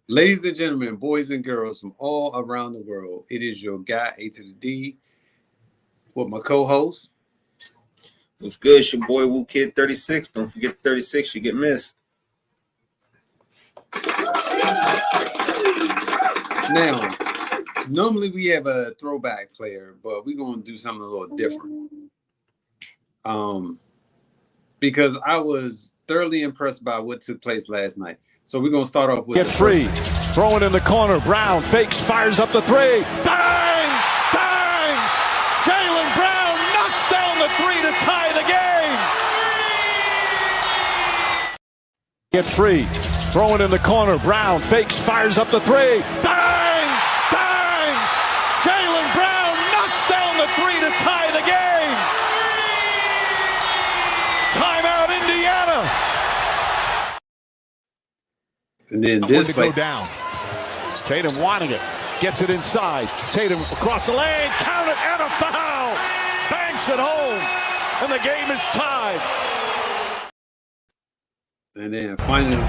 Ladies and gentlemen, boys and girls from all around the world, it is your guy A to the D with my co-host. What's good? It's your boy Woo Kid 36. Don't forget 36, you get missed. Now, normally we have a throwback player, but we're gonna do something a little different. Because I was thoroughly impressed by what took place last night. So we're gonna start off with get free. Throw it in the corner. Brown fakes, fires up the three. Bang! Bang! Jaylen Brown knocks down the three to tie the game. Get free. Throw it in the corner. Brown fakes, fires up the three. Bang! Bang! Jaylen Brown knocks down the three to tie the game. Timeout, Indiana. And then this play. Go down. Tatum wanting it. Gets it inside. Tatum across the lane. Count it and a foul. Banks it home. And the game is tied. And then finally.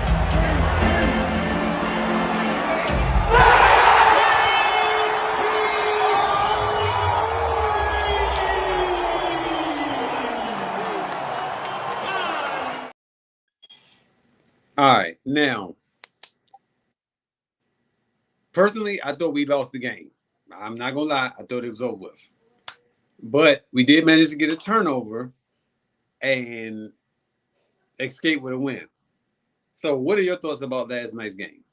All right, now, personally, I thought we lost the game. I'm not going to lie. I thought it was over with. But we did manage to get a turnover and escape with a win. So what are your thoughts about last night's game?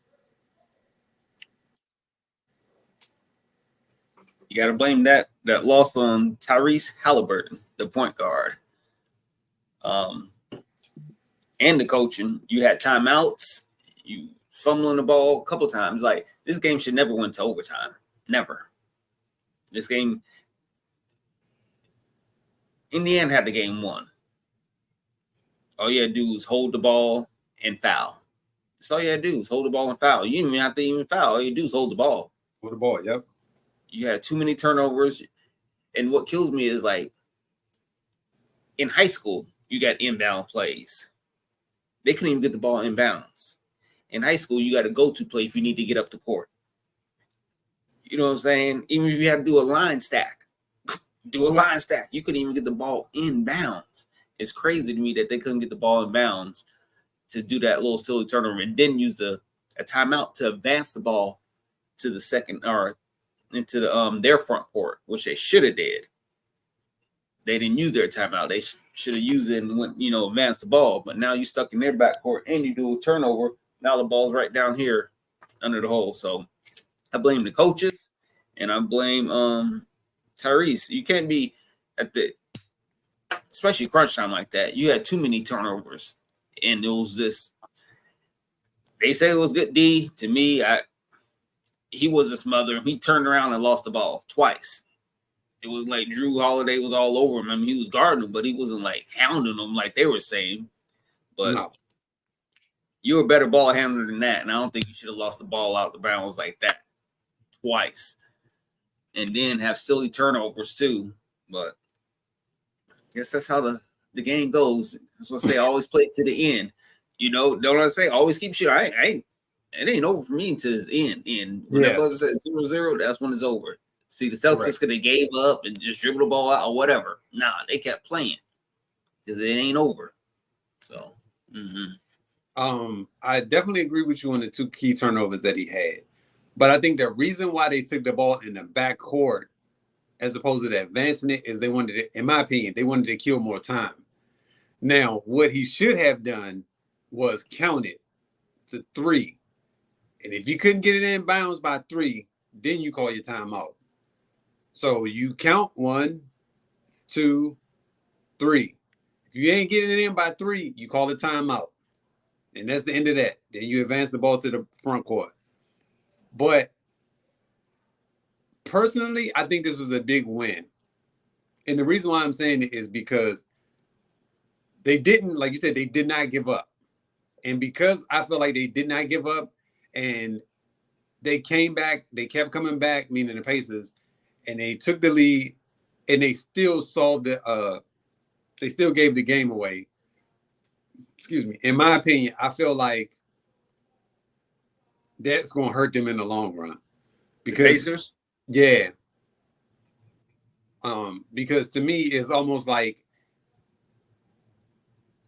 You got to blame that loss on Tyrese Halliburton, the point guard. And the coaching. You had timeouts. You fumbling the ball a couple times. Like, this game should never went to overtime. Never. This game, Indiana had the game won. All you had to do was hold the ball and foul. That's all you had to do is hold the ball and foul. You didn't even have to even foul. All you do is hold the ball. Hold the ball, yep. You had too many turnovers. And what kills me is, like, in high school, you got inbound plays. They couldn't even get the ball in bounds. In high school, you got to go to play if you need to get up the court. You know what I'm saying? Even if you had to do a line stack, do a line stack. You couldn't even get the ball in bounds. It's crazy to me that they couldn't get the ball in bounds to do that little silly turnover and then use a timeout to advance the ball to the second or into the, their front court, which they should have did. They didn't use their timeout. They should have used it and went, advance the ball. But now you're stuck in their backcourt and you do a turnover. Now the ball's right down here under the hole. So I blame the coaches and I blame Tyrese. You can't be especially crunch time like that. You had too many turnovers. And it was this. They say it was good D. To me, he was a smother. He turned around and lost the ball twice. It was like Drew Holiday was all over him. I mean, he was guarding him, but he wasn't like hounding him like they were saying. But no. You're a better ball handler than that. And I don't think you should have lost the ball out the bounds like that twice. And then have silly turnovers too. But I guess that's how the game goes. That's what they always play to the end. Don't I say always keep shooting. It ain't over for me until it's end. And when that buzzer says 0-0, that's when it's over. See, the Celtics could have gave up and just dribbled the ball out or whatever. Nah, they kept playing because it ain't over. So, I definitely agree with you on the two key turnovers that he had. But I think the reason why they took the ball in the backcourt as opposed to advancing it is they wanted to, in my opinion, they wanted to kill more time. Now, what he should have done was count it to 3. And if you couldn't get it in bounds by 3, then you call your timeout. So you count 1, 2, 3. If you ain't getting it in by 3, you call the timeout. And that's the end of that. Then you advance the ball to the front court. But personally, I think this was a big win. And the reason why I'm saying it is because they didn't, like you said, they did not give up. And because I feel like they did not give up and they came back, they kept coming back, meaning the Pacers, and they took the lead and they still solved they still gave the game away. Excuse me. In my opinion, I feel like that's going to hurt them in the long run. The Because Pacers? yeah, because to me it's almost like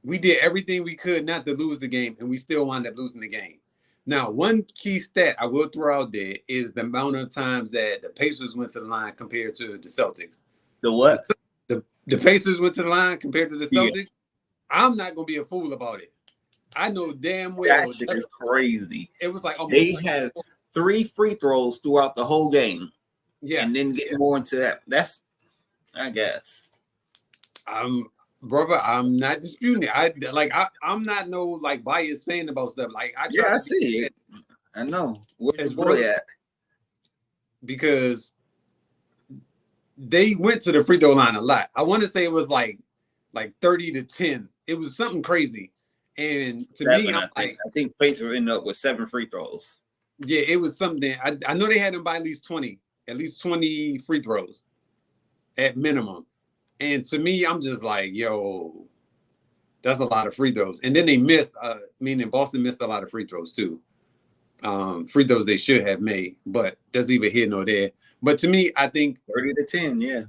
we did everything we could not to lose the game, and we still wound up losing the game. Now, one key stat I will throw out there is the amount of times that the Pacers went to the line compared to the Celtics. The what? The Pacers went to the line compared to the Yeah. Celtics. I'm not gonna be a fool about it. I know damn well That shit is crazy. it was like almost They like, had 3 free throws throughout the whole game, yeah. and then getting more into that. That's, I guess. Brother, I'm not disputing it. I'm not no like biased fan about stuff. Like I Yeah, I see it. I know. Where's the boy at? Because they went to the free throw line a lot. I want to say it was like 30-10. It was something crazy. And to me, I think Pacers ended up with 7 free throws. Yeah, it was something. I know they had them by at least 20 free throws at minimum. And to me, I'm just like, yo, that's a lot of free throws. And then they missed, meaning Boston missed a lot of free throws too. Free throws they should have made, but that's either here nor there. But to me, I think 30-10, yeah.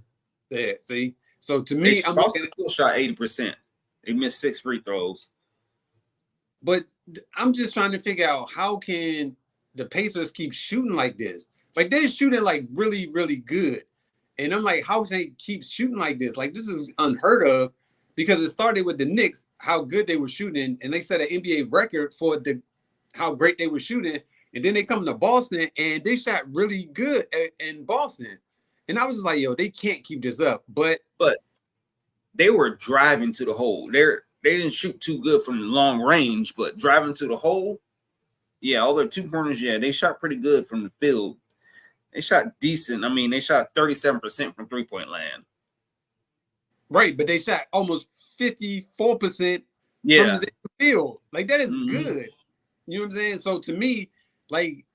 Yeah, see? So to me, Boston still shot 80%. They missed 6 free throws. But I'm just trying to figure out how can the Pacers keep shooting like this? Like they're shooting like really, really good. And I'm like, how can they keep shooting like this? Like this is unheard of because it started with the Knicks, how good they were shooting, and they set an NBA record for how great they were shooting. And then they come to Boston and they shot really good in Boston. And I was just like, yo, they can't keep this up. But they were driving to the hole. They didn't shoot too good from long range, but driving to the hole, yeah, all their 2 corners, yeah, they shot pretty good from the field. They shot decent. I mean, they shot 37% from 3-point land. Right, but they shot almost 54% from the field. Like that is good. You know what I'm saying? So to me, like,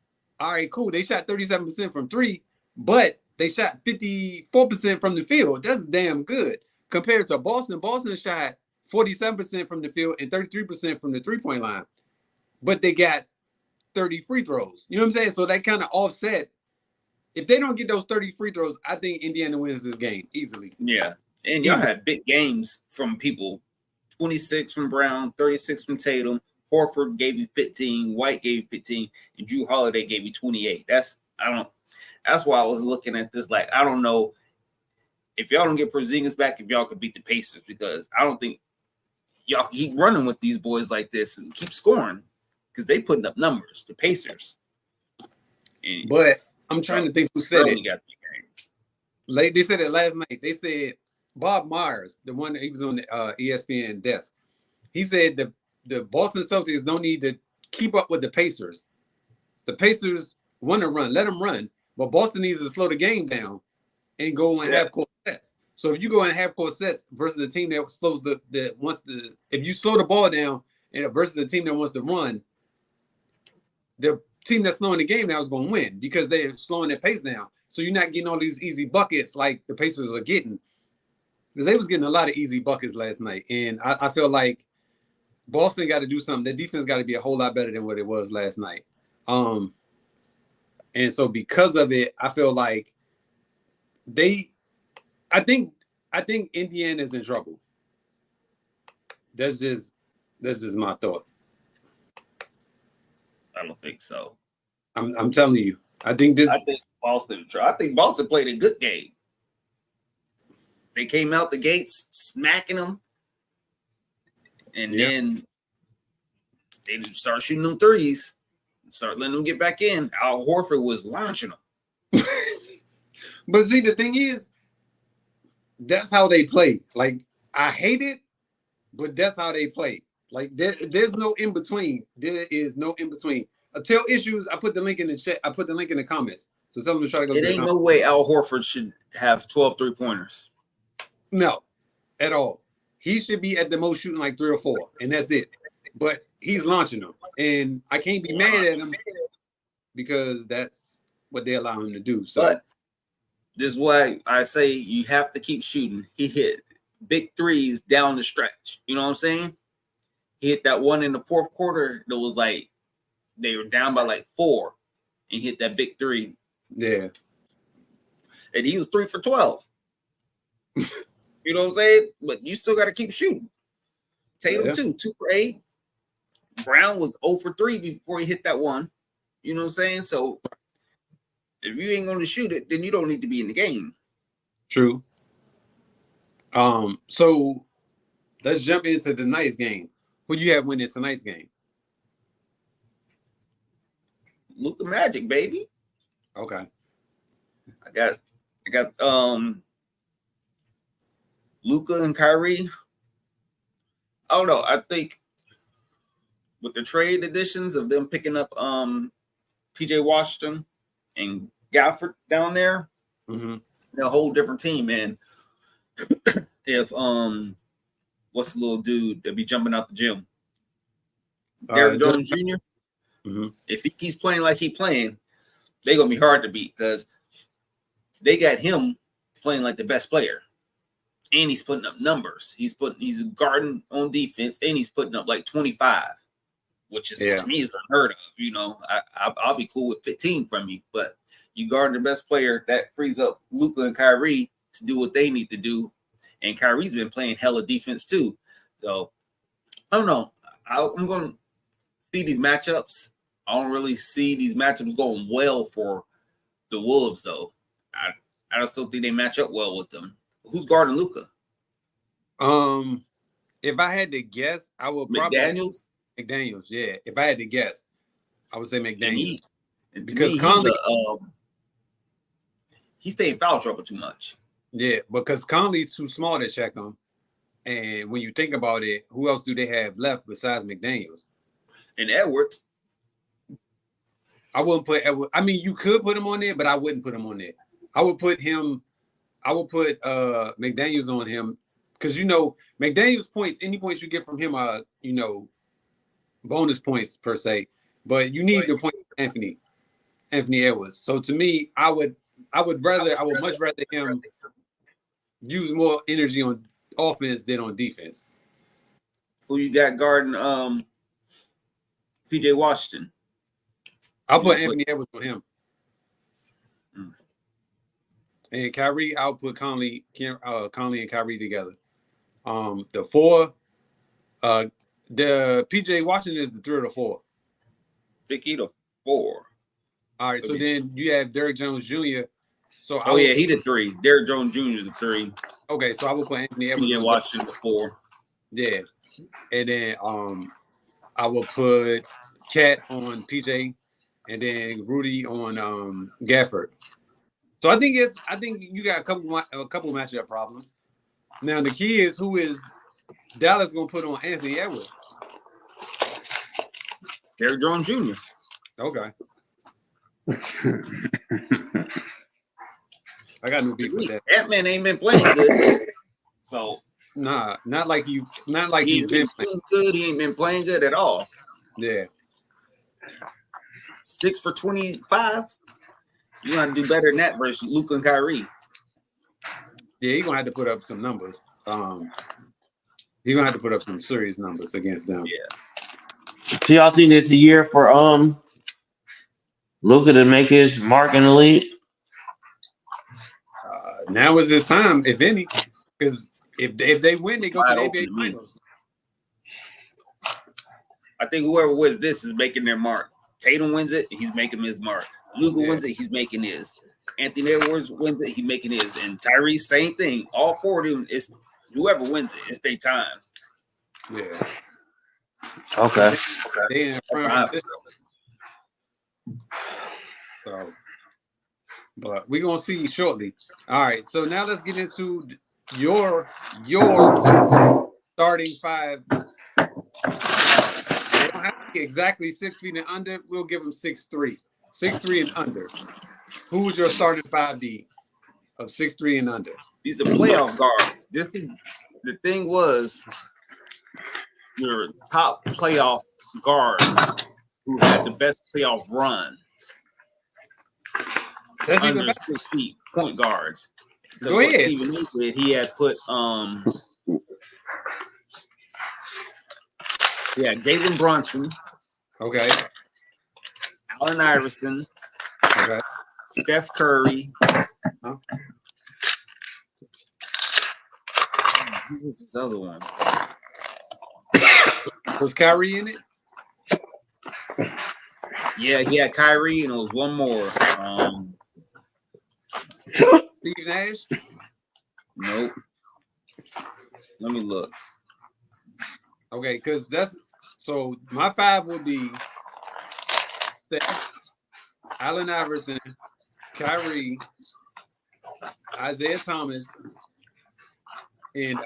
all right, cool. They shot 37% from 3, but they shot 54% from the field. That's damn good compared to Boston. Boston shot 47% from the field and 33% from the 3-point line, but they got 30 free throws. You know what I'm saying? So that kind of offset. If they don't get those 30 free throws, I think Indiana wins this game easily. Yeah. And y'all had big games from people. 26 from Brown, 36 from Tatum. Horford gave you 15, White gave you 15, and Drew Holiday gave you 28. That's why I was looking at this like, I don't know if y'all don't get Porzingis back, if y'all could beat the Pacers, because I don't think y'all keep running with these boys like this and keep scoring because they putting up numbers, the Pacers. And but I'm trying to think who said it. Got the game. Like they said it last night. They said Bob Myers, the one that he was on the ESPN desk. He said the Boston Celtics don't need to keep up with the Pacers. The Pacers want to run, let them run, but Boston needs to slow the game down and go in half-court sets. So if you go in half-court sets versus a team that slows if you slow the ball down and versus a team that wants to run, the team that's slowing the game now is going to win because they're slowing their pace down. So you're not getting all these easy buckets like the Pacers are getting. Because they was getting a lot of easy buckets last night. And I feel like Boston got to do something. The defense got to be a whole lot better than what it was last night. And so because of it, I feel like I think Indiana's in trouble. That's just my thought. I don't think so. I'm telling you. I think Boston played a good game. They came out the gates smacking them, and then they start shooting them threes, start letting them get back in. Al Horford was launching them. But see, the thing is, that's how they play. Like, I hate it, but that's how they play. Like, there's no in between. There is no in between. Until issues, I put the link in the chat. I put the link in the comments. So someone try to go. It ain't no way Al Horford should have 12 3-pointers. No, at all. He should be at the most shooting like 3 or 4, and that's it. But he's launching them, and I can't be mad at him because that's what they allow him to do. So, but this is why I say you have to keep shooting. He hit big threes down the stretch. You know what I'm saying? He hit that one in the fourth quarter that was like they were down by like 4 and hit that big 3. Yeah. And he was 3 for 12. You know what I'm saying? But you still got to keep shooting. Tatum too, 2 for 8. Brown was 0 for 3 before he hit that one. You know what I'm saying? So if you ain't going to shoot it, then you don't need to be in the game. True. So let's jump into tonight's game. Who do you have winning tonight's game? Luka Magic, baby. Okay. I got Luka and Kyrie. I don't know. I think with the trade additions of them picking up PJ Washington and Gafford down there, they're a whole different team, man. If what's the little dude that be jumping out the gym? Derrick Jones Jr. If he keeps playing like he's playing, they're gonna be hard to beat because they got him playing like the best player. And he's putting up numbers. He's guarding on defense, and he's putting up like 25, which is to me is unheard of. You know, I'll be cool with 15 from you, but you guard the best player, that frees up Luka and Kyrie to do what they need to do. And Kyrie's been playing hella defense too. So I don't know. I'm going to see these matchups. I don't really see these matchups going well for the Wolves, though. I just don't think they match up well with them. Who's guarding Luka? If I had to guess, I would probably McDaniels. Yeah, if I had to guess, I would say McDaniels. Because Conley, he's staying in foul trouble too much. Yeah, because Conley's too small to check him. And when you think about it, who else do they have left besides McDaniels? And Edwards. I wouldn't put Edwards. I mean, you could put him on there, but I wouldn't put him on there. I would put McDaniels on him because, you know, McDaniels points, any points you get from him are, you know, bonus points per se. But you need the point Anthony Edwards. So to me, I would much rather him use more energy on offense than on defense. Who you got guarding PJ Washington? I'll put Anthony Edwards on him. And Kyrie, I'll put Conley and Kyrie together. The 4, the PJ Washington is the 3 or the 4. Vicky the 4. All right, so then you have Derrick Jones Jr. So he the 3. Derrick Jones Jr. is the 3. Okay, so I will put Anthony Edwards. PJ Washington the 4. Yeah, and then I will put Cat on PJ, and then Rudy on Gafford. So I think you got a couple matchup problems. Now the key is who is Dallas gonna put on Anthony Edwards? Derrick Jones Jr. Okay. I got no beef with that. That man ain't been playing good. So nah, not like he's been playing good. He ain't been playing good at all. Yeah. 6 for 25. You gotta do better than that versus Luka and Kyrie. Yeah, he's gonna have to put up some numbers. He's gonna have to put up some serious numbers against them. Yeah. So y'all think it's a year for Luka to make his mark in the league? Now is his time, if any, because if they win, they go to the NBA Finals. I think whoever wins this is making their mark. Tatum wins it, he's making his mark. Luka wins it, he's making his. Anthony Edwards wins it, he's making his. And Tyrese, same thing. All 4 of them, it's whoever wins it, it's their time. Yeah. Okay. They in front of so, but we're gonna see shortly. All right, so now let's get into your starting 5. They don't have to be exactly 6 feet and under. We'll give them 6'3", 6'3" and under. Who would your starting 5 be of 6'3" and under? These are playoff guards. The thing was your top playoff guards who had the best playoff run. That's under even 6 feet point guards. Go ahead. Stephen A did, he had put Jalen Brunson. Okay. Allen Iverson, Okay. Steph Curry. Huh? Who was this other one? Was Kyrie in it? Yeah, he had Kyrie, and it was one more. Steve Nash? Nope. Let me look. Okay, because that's so my 5 would be Steph, Allen Iverson, Kyrie, Isaiah Thomas, and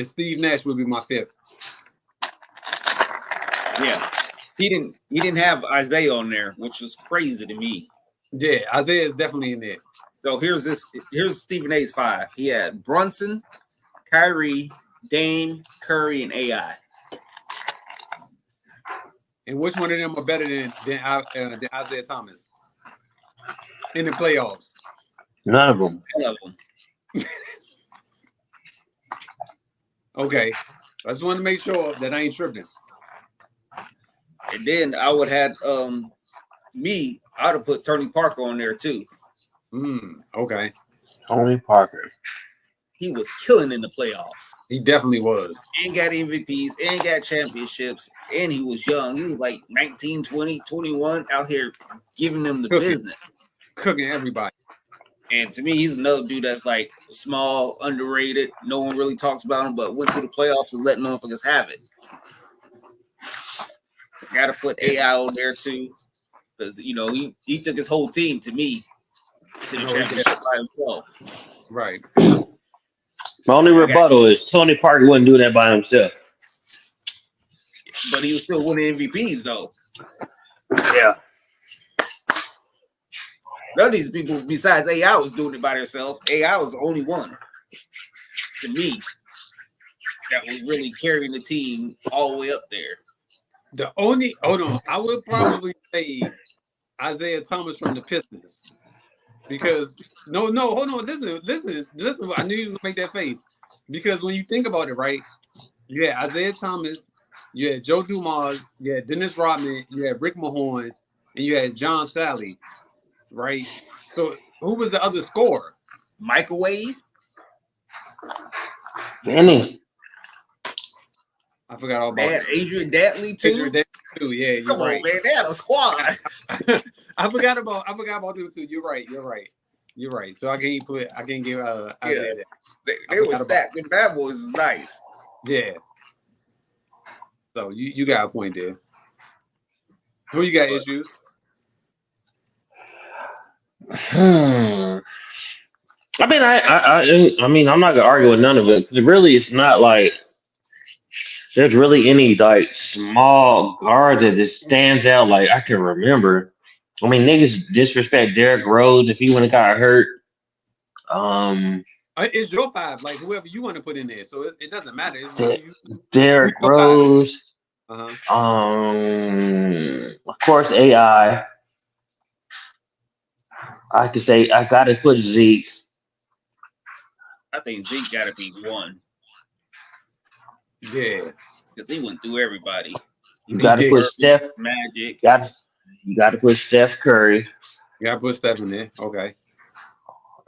Steve Nash would be my 5th. Yeah. He didn't have Isaiah on there, which was crazy to me. Yeah, Isaiah is definitely in there. So here's Stephen A's 5. He had Brunson, Kyrie, Dame, Curry, and AI. And which one of them are better than Isaiah Thomas in the playoffs? None of them. None of them. Okay, I just want to make sure that I ain't tripping. And then I would have me. I'd have put Tony Parker on there too. Okay. Tony Parker. He was killing in the playoffs. He definitely was. And got MVPs and got championships. And he was young. He was like 19, 20, 21 out here giving them the business. Cooking everybody. And to me, he's another dude that's like small, underrated. No one really talks about him, but went through the playoffs and let motherfuckers have it. Got to put AI on there too. Because, he took his whole team to me to the championship by himself. Right. My only rebuttal is Tony Parker wouldn't do that by himself. But he was still winning MVPs, though. Yeah. None of these people, besides AI, was doing it by themselves. AI was the only one, to me, that was really carrying the team all the way up there. I would probably say Isaiah Thomas from the Pistons. Because hold on, listen. I knew you was gonna make that face. Because when you think about it, right? You had Isaiah Thomas, you had Joe Dumars, you had Dennis Rodman, you had Rick Mahorn, and you had John Sally, right? So who was the other scorer? Microwave? Benny. I forgot all about Man, it. Adrian Dantley too. Adrian Dantley too. Yeah, you're Come right. on, man, they had a squad. I forgot about them too. You're right. So I can't give Isaiah that. They were stacked. The bad boys was nice. Yeah. So you got a point there. Who you got issues? I mean, I'm not gonna argue with none of it because really, it's not like there's really any like small guard that just stands out. Like I can remember. I mean, niggas disrespect Derrick Rose if he wouldn't got hurt. It's your 5, like whoever you want to put in there. So it doesn't matter. It's Derrick Rose. Uh-huh. Of course, AI. I could say I gotta put Zeke. I think Zeke got to be 1 Yeah. because he went through everybody. You gotta put Steph. Magic. You gotta put Steph Curry. You gotta put Steph in there. Okay.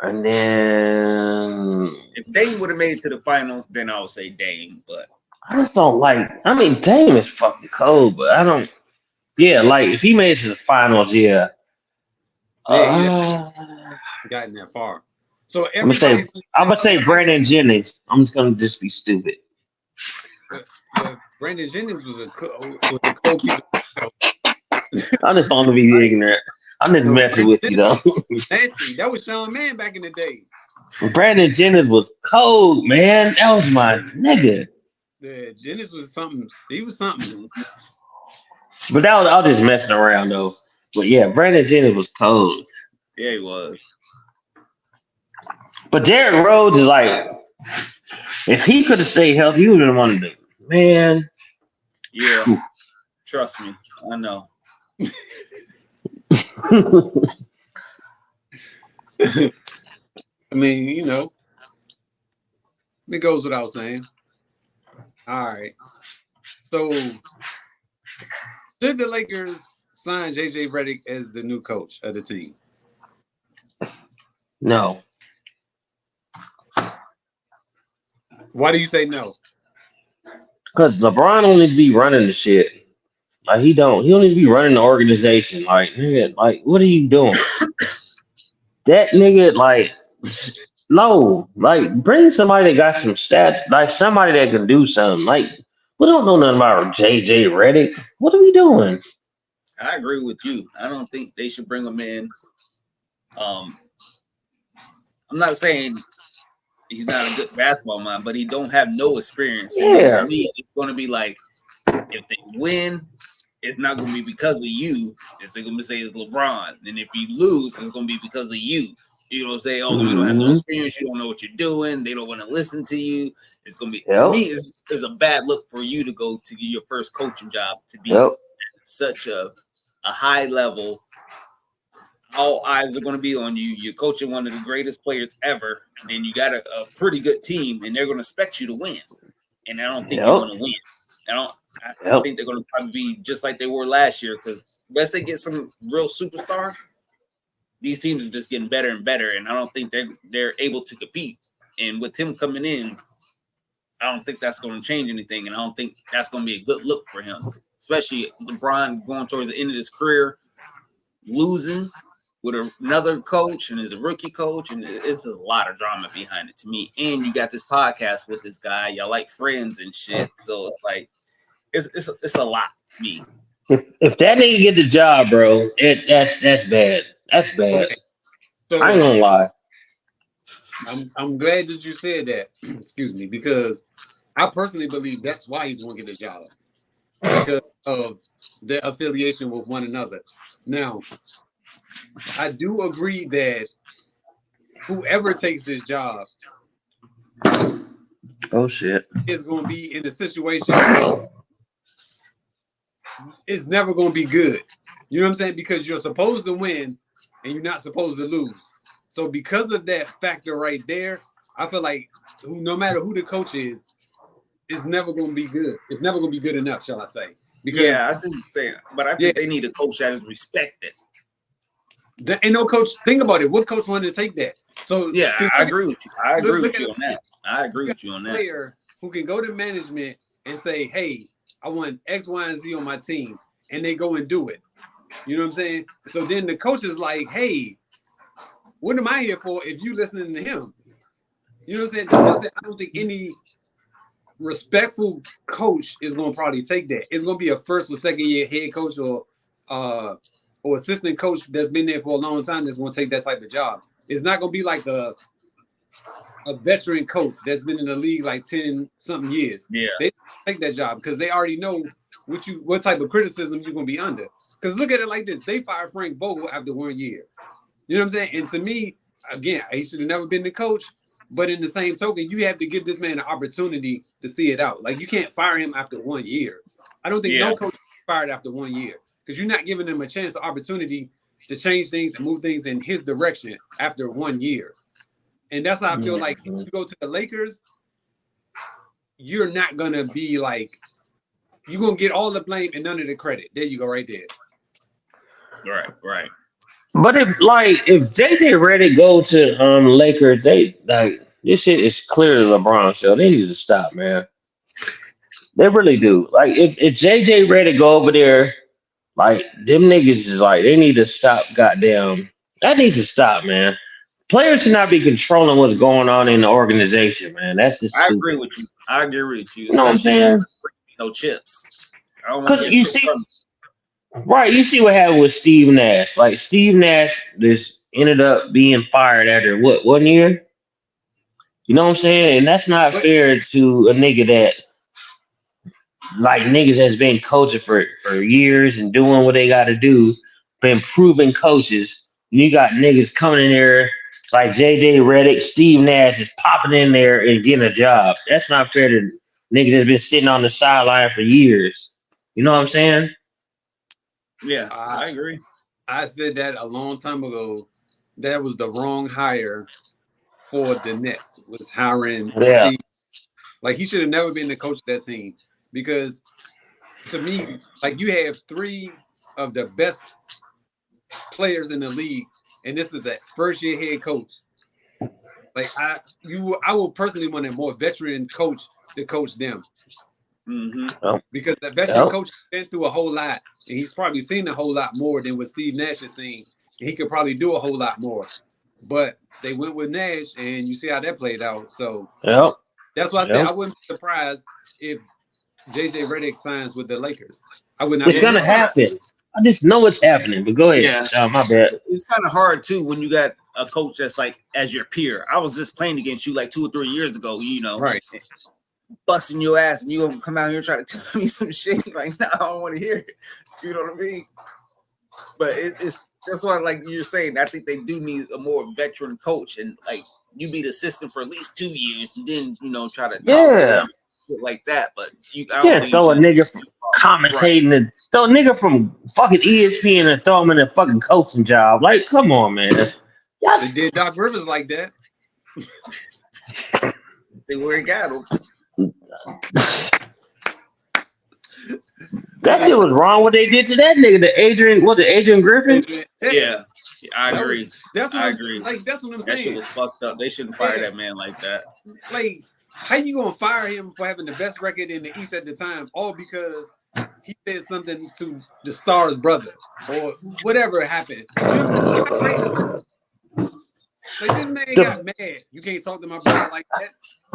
And then If Dame would have made it to the finals, then I would say Dame. But I just don't like. I mean, Dame is fucking cold, but I don't. Yeah, like if he made it to the finals, yeah. Gotten that far. So I'm gonna say Brandon Jennings. I'm just gonna be stupid. Brandon Jennings was a cold piece of. I'm just on to be ignorant. I'm just messing with you though. Nasty. That was Sean Mann back in the day. Brandon Jennings was cold, man. That was my nigga. Yeah, Jennings was something. He was something. But I was just messing around though. But yeah, Brandon Jennings was cold. yeah, he was. But Derrick Rose is like, if he could have stayed healthy, he would have won the man. Yeah, trust me, I know. I mean, it goes without saying. All right. So, should the Lakers sign JJ Redick as the new coach of the team? No. Why do you say no? Because LeBron only be running the shit. Like he don't need to be running the organization. Like, nigga, like what are you doing? That nigga, like, no, like bring somebody that got some stats, like somebody that can do something. Like, we don't know nothing about JJ Redick. What are we doing? I agree with you. I don't think they should bring him in. I'm not saying he's not a good basketball mind, but he don't have no experience. Yeah. To me, it's going to be like, if they win, it's not going to be because of you. It's they're going to say it's LeBron. And if you lose, it's going to be because of you. You know what I'm saying? Oh, you don't have no experience. You don't know what you're doing. They don't want to listen to you. It's going to be, to me, it's a bad look for you to go to your first coaching job to be such a high level. All eyes are going to be on you. You're coaching one of the greatest players ever, and you got a pretty good team, and they're going to expect you to win. And I don't think you're going to win. I think they're going to probably be just like they were last year, because unless they get some real superstars, these teams are just getting better and better, and I don't think they're able to compete. And with him coming in, I don't think that's going to change anything, and I don't think that's going to be a good look for him, especially LeBron going towards the end of his career, losing with another coach and is a rookie coach, and it's a lot of drama behind it to me. And you got this podcast with this guy, y'all like friends and shit, so it's like it's a lot to me. If that nigga get the job, bro, that's bad. That's bad. Okay. So I ain't gonna lie. I'm glad that you said that. Excuse me, because I personally believe that's why he's gonna get a job, because of their affiliation with one another. Now, I do agree that whoever takes this job Oh shit. is going to be in a situation where it's never going to be good. You know what I'm saying? Because you're supposed to win and you're not supposed to lose. So because of that factor right there, I feel like no matter who the coach is, it's never going to be good. It's never going to be good enough, shall I say? Because, I see what you're saying, but I think they need a coach that is respected. There ain't no coach. Think about it. What coach wanted to take that? So I agree with you. I agree with you on that. I agree with you on that. Player who can go to management and say, "Hey, I want X, Y, and Z on my team," and they go and do it. You know what I'm saying? So then the coach is like, "Hey, what am I here for if you listening to him?" You know what I'm saying? That's what I said. I don't think any respectful coach is going to probably take that. It's going to be a first or second year head coach or assistant coach that's been there for a long time that's going to take that type of job. It's not going to be like a veteran coach that's been in the league like 10-something years. Yeah. They take that job because they already know what type of criticism you're going to be under. Because look at it like this. They fired Frank Vogel after 1 year. You know what I'm saying? And to me, again, he should have never been the coach. But in the same token, you have to give this man an opportunity to see it out. Like, you can't fire him after 1 year. I don't think no coach is fired after 1 year. Because you're not giving them a chance or opportunity to change things and move things in his direction after 1 year. And that's how I feel like if you go to the Lakers, you're not going to be like, you're going to get all the blame and none of the credit. There you go, right there. Right. But if JJ Redick go to Lakers, they like this shit is clearly LeBron show. They need to stop, man. They really do. Like if JJ Redick go over there, like them niggas is like they need to stop. Goddamn, that needs to stop, man. Players should not be controlling what's going on in the organization, man. That's just. I agree with you. You know what I'm saying? No chips. I don't Because you see. Right, you see what happened with Steve Nash. Like Steve Nash just ended up being fired after what 1 year? You know what I'm saying? And that's not fair to a nigga that like niggas has been coaching for years and doing what they gotta do, been proven coaches. You got niggas coming in there like JJ Redick, Steve Nash is popping in there and getting a job. That's not fair to niggas that's been sitting on the sideline for years. You know what I'm saying? Yeah, I agree. I said that a long time ago. That was the wrong hire for the Nets, was hiring Steve. Like, he should have never been the coach of that team, because to me, like, you have 3 of the best players in the league, and this is a first-year head coach. Like I will personally want a more veteran coach to coach them. Because the veteran coach has been through a whole lot, and he's probably seen a whole lot more than what Steve Nash has seen. And he could probably do a whole lot more. But they went with Nash, and you see how that played out. So that's why I say I wouldn't be surprised if JJ Redick signs with the Lakers. I would not. It's gonna happen. I just know it's happening. But go ahead. Yeah. My bad. It's kind of hard too when you got a coach that's like as your peer. I was just playing against you like 2 or 3 years ago, right? Busting your ass, and you gonna come out here and try to tell me some shit like, nah, I don't want to hear it. You know what I mean? But it's that's why, like you're saying, I think they do need a more veteran coach, and like you be the assistant for at least 2 years, and then try to shit like that. But throw a nigga from commentating and throw a nigga from fucking ESPN and throw him in a fucking coaching job. Like, come on, man. They did Doc Rivers like that. See where he got him. That shit was wrong. What they did to that nigga, Adrian Griffin? Yeah, I agree. I agree. Like that's what I'm saying. That shit was fucked up. They shouldn't fire that man like that. Like, how you gonna fire him for having the best record in the East at the time, all because he said something to the star's brother or whatever happened? You know what I'm saying? Like this man got mad. You can't talk to my brother like that.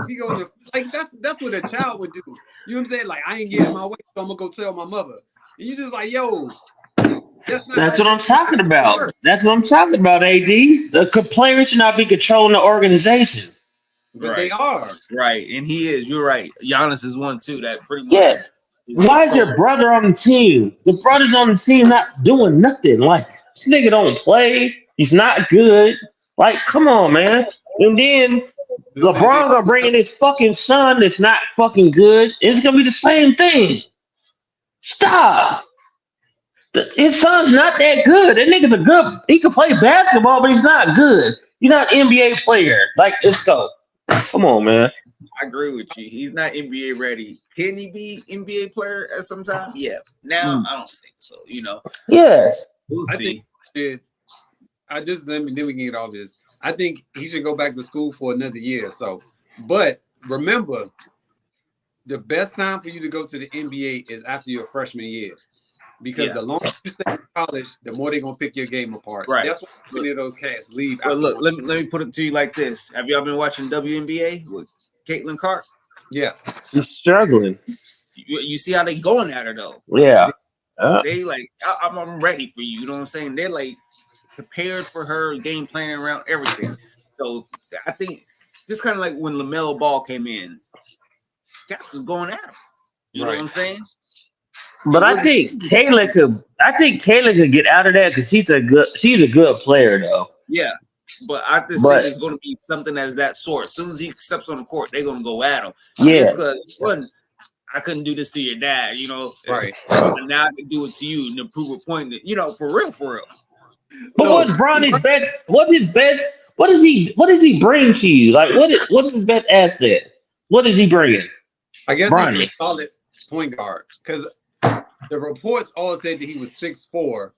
He goes to, like that's what a child would do. You know what I'm saying? Like I ain't getting my way, so I'm gonna go tell my mother. And you just like, yo, that's what I'm talking about. That's what I'm talking about, AD. The players should not be controlling the organization. But they are. Right, and he is. You're right. Giannis is one too. That pretty much. Yeah. Why is your brother on the team? The brother's on the team not doing nothing. Like this nigga don't play. He's not good. Like, come on, man. And then LeBron gonna bring in his fucking son that's not fucking good. It's gonna be the same thing. Stop. His son's not that good. That nigga's he can play basketball, but he's not good. You're not an NBA player. Like, let's go. Come on, man. I agree with you. He's not NBA ready. Can he be NBA player at some time? Yeah. Now I don't think so. Yes. We'll see. Then we can get all this. I think he should go back to school for another year or so. But remember, the best time for you to go to the NBA is after your freshman year. Because the longer you stay in college, the more they're going to pick your game apart. Right. That's why many of those cats leave. But look, let me put it to you like this. Have y'all been watching WNBA with Caitlin Clark? Yes. She's struggling. You see how they going at her, though? Yeah. They like, I'm ready for you. You know what I'm saying? They're like prepared for her, game planning around everything. So I think just kind of like when LaMelo Ball came in, cats was going at him. You know what I'm saying? But I think Kayla could get out of that because she's a good player though. Yeah, but I just think it's going to be something as that sort. As soon as he steps on the court, they're going to go at him. Yeah, because I couldn't do this to your dad, right? And now I can do it to you and prove a point that for real. But what's Bronny's best? What's his best? What does he bring to you? Like what's his best asset? What is he bringing? I guess Bronny. he's a solid point guard because the reports all said that he was 6'4".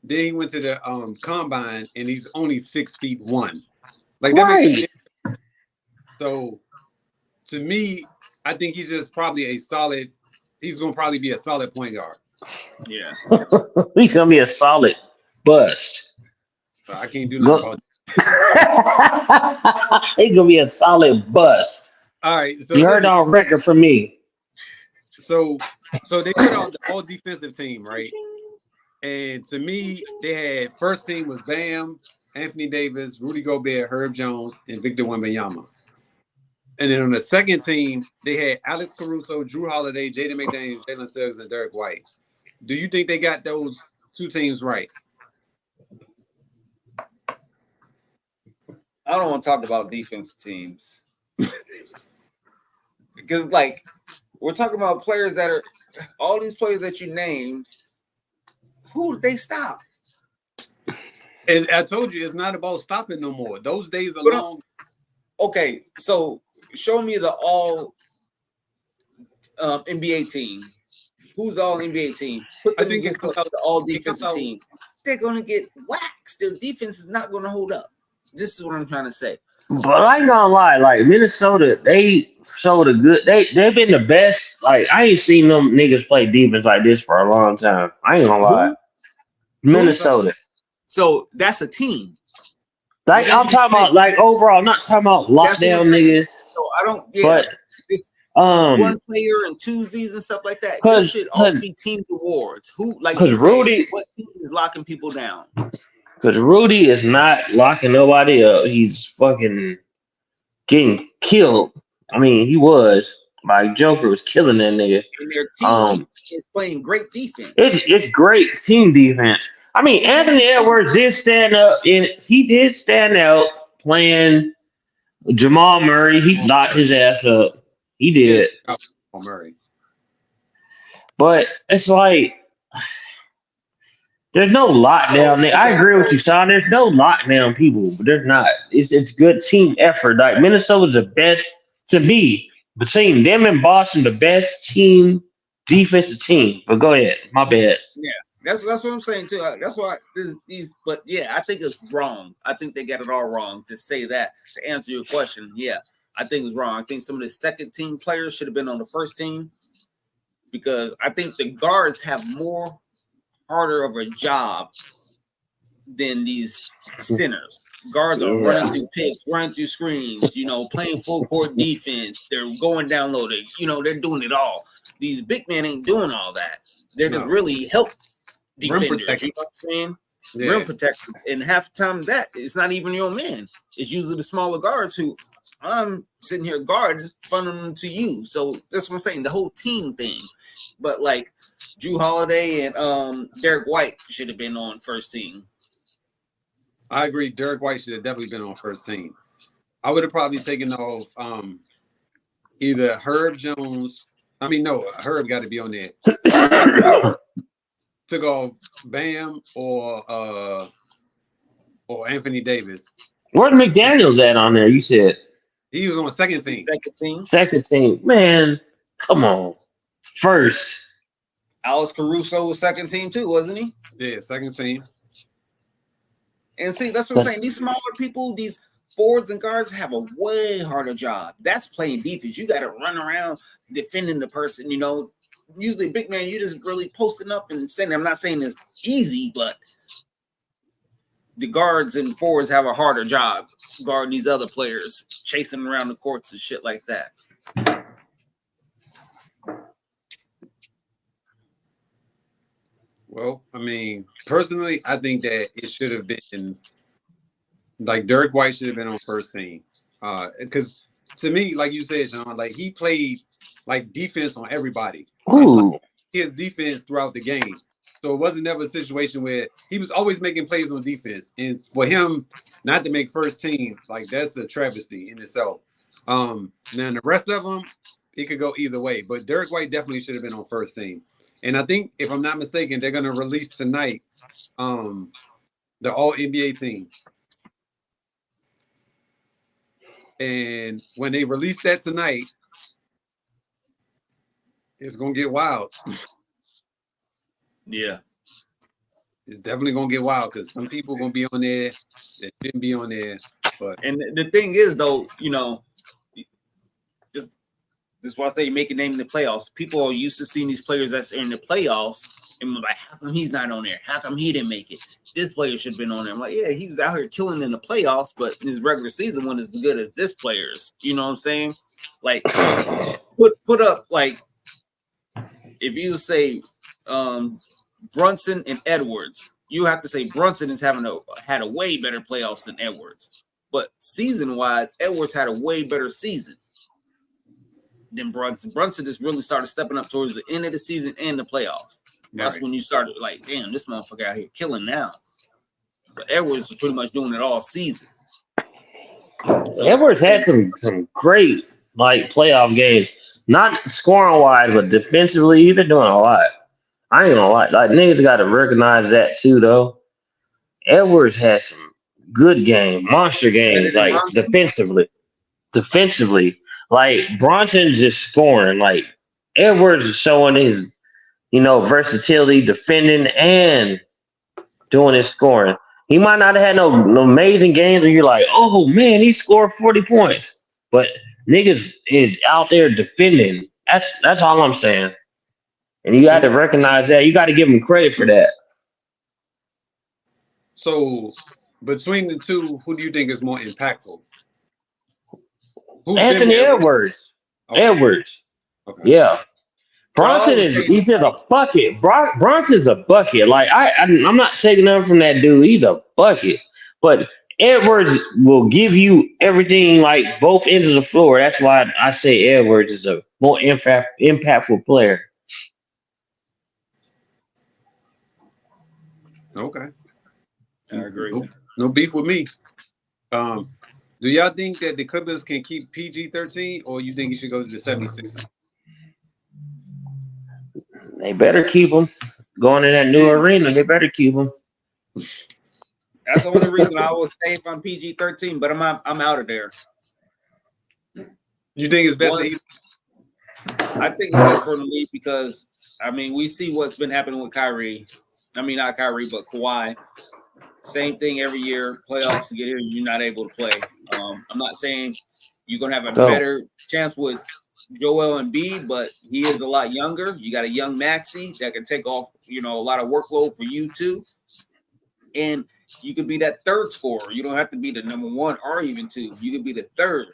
Then he went to the combine and he's only 6'1". Like that makes sense. So to me, I think he's just probably he's going to probably be a solid point guard. Yeah. He's going to be a solid bust. So I can't do nothing about that. He's going to be a solid bust. All right. So you heard on record from me. So they put out the all defensive team, right? And to me, they had first team was Bam, Anthony Davis, Rudy Gobert, Herb Jones, and Victor Wembanyama. And then on the second team, they had Alex Caruso, Drew Holiday, Jaden McDaniels, Jalen Suggs, and Derek White. Do you think they got those two teams right? I don't want to talk about defensive teams. Because, like, we're talking about players that are all these players that you named. Who did they stop? And I told you, it's not about stopping no more. Those days are long. Okay, so show me the all NBA team who's the all NBA team? Put them I think against it comes the all it comes defensive out- team. They're gonna get waxed. Their defense is not gonna hold up. This is what I'm trying to say. But I ain't gonna lie, like Minnesota, they showed a good. They've been the best. Like I ain't seen them niggas play defense like this for a long time. I ain't gonna lie. Minnesota. So that's a team. Like I'm talking about, like overall, not talking about That's what I'm lockdown saying. niggas, So I don't. Yeah, but this one um, player and twosies and stuff like that. Cause- This should all cause- be team awards. Who like? cause you said, Rudy- what team is locking people down? because Rudy is not locking nobody up. He's fucking getting killed. I mean, he was. Like Joker was killing that nigga. And their team is playing great defense. It's great team defense. I mean, Anthony Edwards did stand up, and he did stand out playing Jamal Murray. He knocked his ass up. He did. Murray. But it's like there's no lockdown there. I agree with you, Sean. There's no lockdown people, but there's not. It's good team effort. Like Minnesota's the best to me between them and Boston, the best team defensive team. But go ahead, my bad. That's what I'm saying too. That's why these. But yeah, I think it's wrong. I think they got it all wrong to say that. To answer your question, yeah, I think it's wrong. I think some of the second team players should have been on the first team because I think the guards have more harder of a job than these centers. Guards are running through picks, running through screens, playing full court defense. They're going down low. They're doing it all. These big men ain't doing all that. They're just really help defenders. You know what I'm saying? Yeah. Rim protector. And half the time that it's not even your man. It's usually the smaller guards who I'm sitting here guarding, funding them to you. So that's what I'm saying. The whole team thing. But like Drew Holiday and Derek White should have been on first team. I agree. Derek White should have definitely been on first team. I would have probably taken off either Herb Jones. I mean, no, Herb got to be on there. Took off Bam or Anthony Davis. Where's McDaniels at on there? You said He was on second team. Second team. second team. Man, come on. First. Alex Caruso was second team too, wasn't he? Yeah, second team. And see, that's what I'm saying. These smaller people, these forwards and guards have a way harder job. That's playing defense. You got to run around defending the person, Usually, big man, you're just really posting up and standing. I'm not saying it's easy, but the guards and forwards have a harder job guarding these other players, chasing around the courts and shit like that. Well, I mean, personally, I think that it should have been like Derek White should have been on first team. Because to me, like you said, Sean, like he played like defense on everybody. Ooh. His defense throughout the game. So it wasn't never a situation where he was always making plays on defense. And for him not to make first team, like that's a travesty in itself. Now the rest of them, it could go either way. But Derek White definitely should have been on first team. And I think, if I'm not mistaken, they're going to release tonight the All-NBA team. And when they release that tonight, it's going to get wild. Yeah. It's definitely going to get wild because some people are going to be on there that shouldn't be on there. But And the thing is, though, this is why I say you make a name in the playoffs. People are used to seeing these players that's in the playoffs and like, how come he's not on there? How come he didn't make it? This player should have been on there. I'm like, yeah, he was out here killing in the playoffs, but his regular season one is as good as this player's. You know what I'm saying? Like, put up like if you say Brunson and Edwards, you have to say Brunson is had a way better playoffs than Edwards. But season-wise, Edwards had a way better season than Brunson. Brunson just really started stepping up towards the end of the season and the playoffs. That's when you started like, damn, this motherfucker out here killing now. But Edwards was pretty much doing it all season. Edwards had some great playoff games. Not scoring wise, but defensively, they're doing a lot. I ain't gonna lie. Like niggas gotta recognize that too, though. Edwards has some good game, monster games, like defensively. Like Bronson just scoring. Like Edwards is showing versatility, defending and doing his scoring. He might not have had no amazing games where you're like, oh man, he scored 40 points. But niggas is out there defending. That's all I'm saying. And you got to recognize that. You got to give him credit for that. So between the two, who do you think is more impactful? Anthony Edwards. Okay. Edwards. Okay. Yeah. Bronson he's just a bucket. Bronson's a bucket. Like I'm not taking nothing from that dude. He's a bucket. But Edwards will give you everything, like both ends of the floor. That's why I say Edwards is a more impactful player. Okay. I agree. No beef with me. Do y'all think that the Clippers can keep PG-13, or you think he should go to the 76ers? They better keep him. Going in that new arena, they better keep him. That's the only reason I will stay on PG-13, but I'm out of there. You think it's best I think it's best for the league because, I mean, we see what's been happening with Kyrie. I mean, not Kyrie, but Kawhi. Same thing every year. Playoffs to get here, you're not able to play. I'm not saying you're going to have a better chance with Joel Embiid, but he is a lot younger. You got a young Maxey that can take off, a lot of workload for you too. And you could be that third scorer. You don't have to be the number one or even two. You could be the third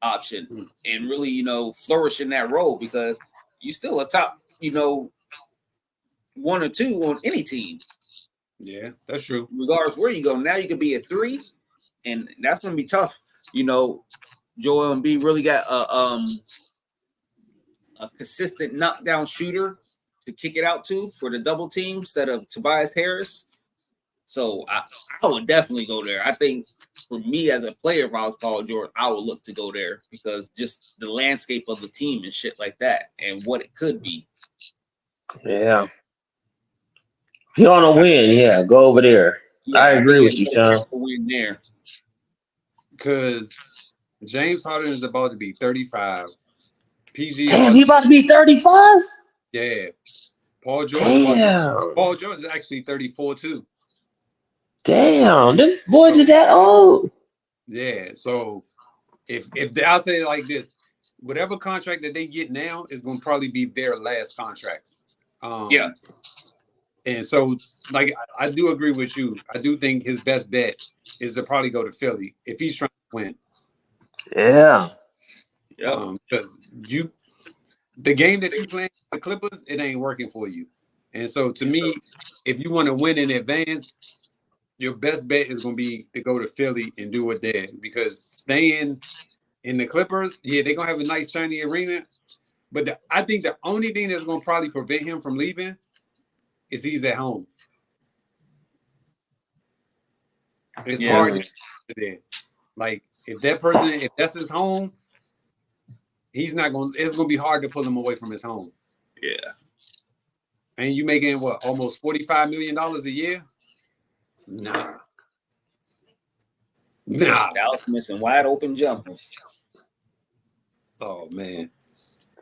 option and really, flourish in that role because you're still a top, one or two on any team. Yeah, that's true. Regardless where you go, now you could be a three, and that's going to be tough. Joel Embiid really got a consistent knockdown shooter to kick it out to for the double team instead of Tobias Harris. So I would definitely go there. I think for me as a player, if I was Paul George, I would look to go there because just the landscape of the team and shit like that and what it could be. Yeah. If you want to win, go over there. Yeah, I agree with you, Sean. To win there. Because James Harden is about to be 35. PG. Damn, he about to be 35? Yeah. Paul George. Paul George is actually 34 too. Damn, them boys is that old. Yeah. So if I'll say it like this, whatever contract that they get now is going to probably be their last contracts. Yeah. And so, like, I do agree with you. I do think his best bet is to probably go to Philly if he's trying to win. Yeah. Because the game that you play the Clippers, it ain't working for you. And so, to me, if you want to win in advance, your best bet is going to be to go to Philly and do it there. Because staying in the Clippers, they're going to have a nice, shiny arena. But I think the only thing that's going to probably prevent him from leaving is he's at home. It's hard to get there. Like, if that's his home, it's going to be hard to pull him away from his home. Yeah. And you making almost $45 million a year? Nah. Dallas missing wide open jumpers. Oh man.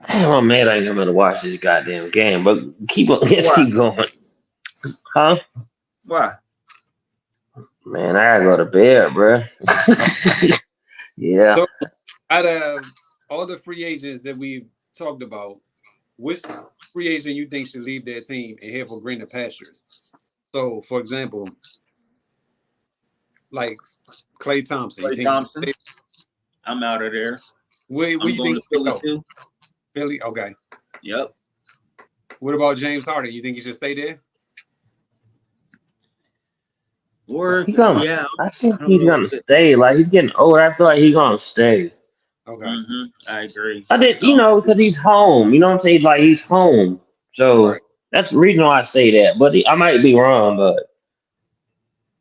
Damn, I'm mad I ain't coming to watch this goddamn game, but keep going. Huh? Why? Man, I gotta go to bed, bro. Yeah. So, out of all the free agents that we've talked about, which free agent you think should leave their team and head for greener pastures? So, for example, like Klay Thompson. I'm out of there. Where you think Philly too? Philly? Okay. Yep. What about James Harden? You think he should stay there? Or I think he's gonna stay. Like, he's getting old. I feel like he's gonna stay. Okay. Mm-hmm. I agree. I did, because he's home. You know what I'm saying? Like, he's home. So that's the reason why I say that. But I might be wrong, but.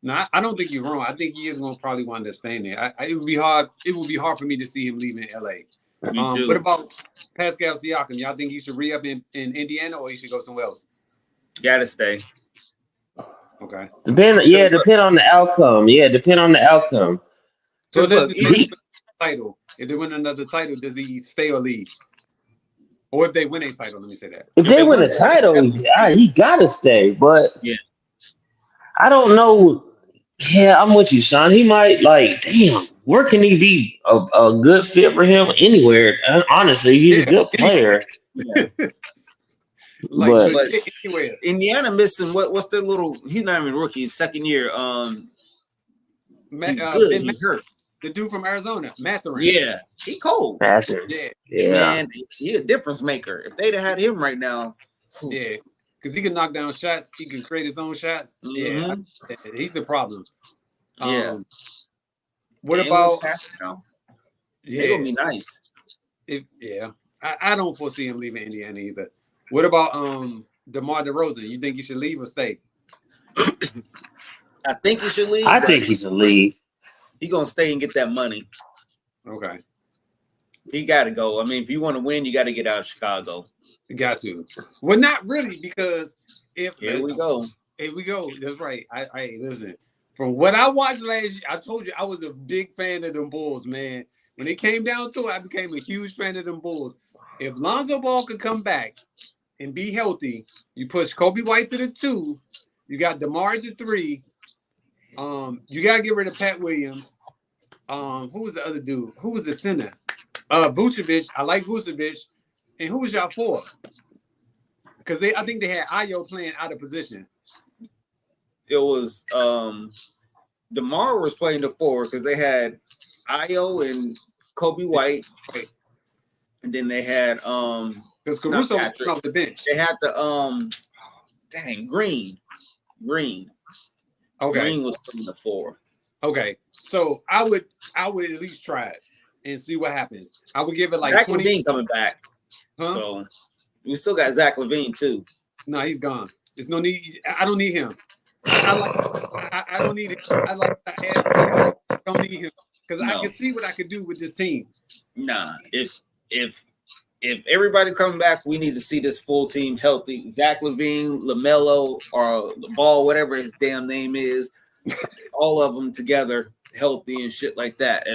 No, I don't think you're wrong. I think he is going to probably wind up staying there. It would be hard. It would be hard for me to see him leaving LA. Me too. What about Pascal Siakam? Y'all think he should re-up in Indiana or he should go somewhere else? Gotta stay. Okay. Depend on the outcome. Yeah, depend on the outcome. So does he win another title? If they win another title, does he stay or leave? Or if they win a title, let me say that. If they win a title, he gotta stay. But Yeah. I don't know. Yeah, I'm with you, Sean. He might damn. Where can he be a good fit for him? Anywhere. Honestly, he's a good player. Yeah. Like But- legit anywhere. Indiana missing what's their little? He's not even rookie. His second year. He's good. Ben He's hurt. the dude from Arizona, Mathurin. Yeah, he cold. Yeah, Man, he a difference maker. If they'd have had him right now, yeah. Because he can knock down shots. He can create his own shots. Mhm. Yeah, he's a problem. Yeah. What And about? with passing now, they Yeah, gonna be nice. I don't foresee him leaving Indiana either. What about DeMar DeRozan? You think he should leave or stay? I think he should leave. I but think he should leave. he gonna stay and get that money. Okay, He got to go. I mean, if you want to win, you got to get out of Chicago. got to. Well, not really, because Here we go. Here we go. That's right. I listen. From what I watched last year, I told you I was a big fan of them Bulls, man. When it came down to it, I became a huge fan of them Bulls. If Lonzo Ball could come back and be healthy, you push Kobe White to the 2. You got DeMar at the 3. You gotta get rid of Pat Williams. Who was the other dude? Who was the center? Vucevic. I like Vucevic. And who was y'all for? Because I think they had Ayo playing out of position. It was DeMar was playing the 4 because they had Ayo and Kobe White, Right. and then they had Because Caruso was Patrick. off the bench. they had the Green. Okay. Green was playing the 4. Okay. So I would at least try it and see what happens. I would give it like Zach 20. LaVine coming back, Huh? so we still got Zach LaVine too. No, he's gone. There's no need. I don't need him. I don't need it. I don't need him because I No. can see what I could do with this team. Nah, if everybody coming back, we need to see this full team healthy. Zach LaVine, LaMelo, or Ball, whatever his damn name is, all of them together, healthy and shit like that.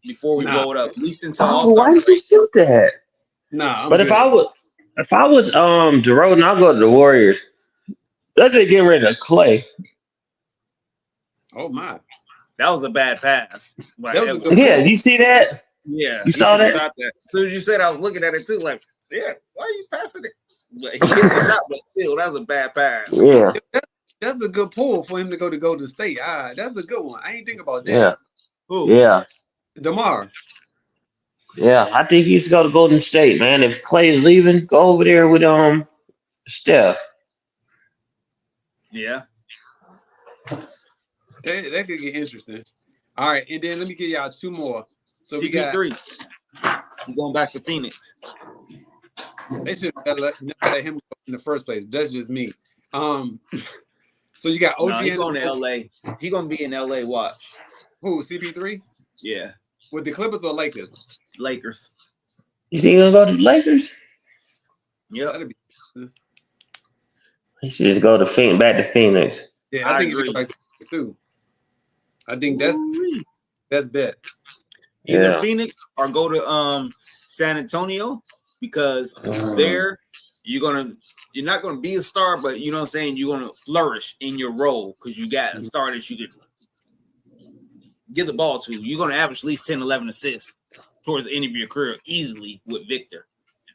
Before we Nah. roll it up, at least until Oh, All-Star why did you shoot that? Nah, I'm But if good. I was DeRozan, I'll go to the Warriors. Let's just get rid of Clay. Oh my. That was a bad pass. But That was a it good- Yeah, did you see that? yeah, You he saw should've that? shot that. As soon as you said, I was looking at it too, like, yeah, why are you passing it? But he hit the shot, but still, that was a bad pass. Yeah, That's a good pull for him to go to Golden State. That's a good one. I ain't think about that. yeah, Who? yeah, DeMar. yeah. I think he should go to Golden State, man. If Clay is leaving, go over there with Steph. Yeah. That could get interesting. All right, and then let me give y'all 2 more. So we got. CP3. I'm going back to Phoenix. They should have never let him go in the first place. That's just me. So you got OG No, he's and going to LA. He's going to be in LA. Watch. who? CP3 Yeah. with the Clippers or Lakers? Lakers. You think he'll go to the Lakers? Yep. That'd be. He should just go to back to Phoenix. Yeah, I I think you agree. should go back to Lakers too. I think that's Ooh-wee. bet. Either Yeah. Phoenix or go to San Antonio, because there you're not gonna be a star, but you know what I'm saying, you're gonna flourish in your role because you got a star that you could give the ball to. You're gonna average at least 10, 11 assists towards the end of your career easily with Victor.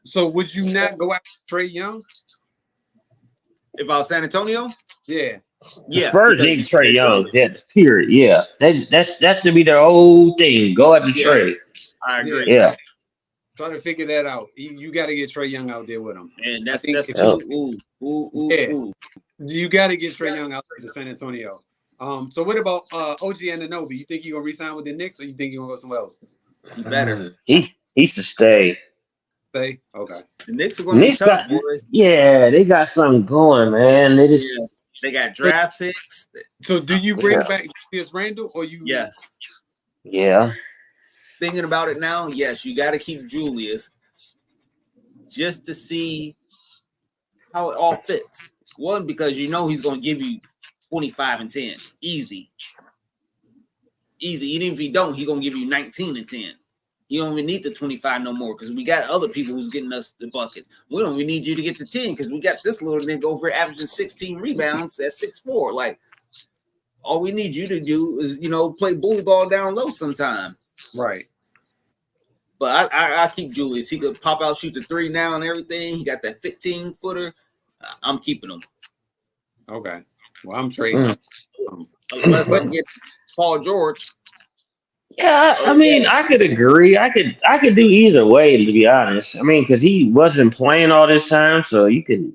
So would you not go after Trey Young? If I was San Antonio, Yeah. yeah. Spurs because- need Trey Young. Yeah, period. Yeah, that should be their whole thing. Go after Yeah. Trey. I agree. Yeah, Try to figure that out. You got to get Trey Young out there with him. And that's I think that's if- two. Ooh. Yeah. You got to get Trey Young out there to San Antonio. So what about OG Anunoby? You think he gonna resign with the Knicks, or you think he gonna go somewhere else? You better. He should stay. Stay. Okay. The Knicks are gonna be Knicks tough, got- boys. Yeah, they got something going, man. They just Yeah. They got draft picks. So do you bring Yeah. back Julius Randle, or you? Yes. yeah. Thinking about it now, yes, you got to keep Julius just to see how it all fits. One, because you know he's going to give you 25 and 10. Easy. Even if he don't, he's going to give you 19 and 10. You don't even need the 25 no more because we got other people who's getting us the buckets. We don't even need you to get to 10 because we got this little nigga over averaging 16 rebounds at 6'4". Like, all we need you to do is, play bully ball down low sometime. Right. But I keep Julius. He could pop out, shoot the 3 now and everything. He got that 15-footer. I'm keeping him. Okay. Well, I'm trading. Unless I get Paul George. Yeah, I mean, I could agree. I could do either way, to be honest. I mean, because he wasn't playing all this time, so you can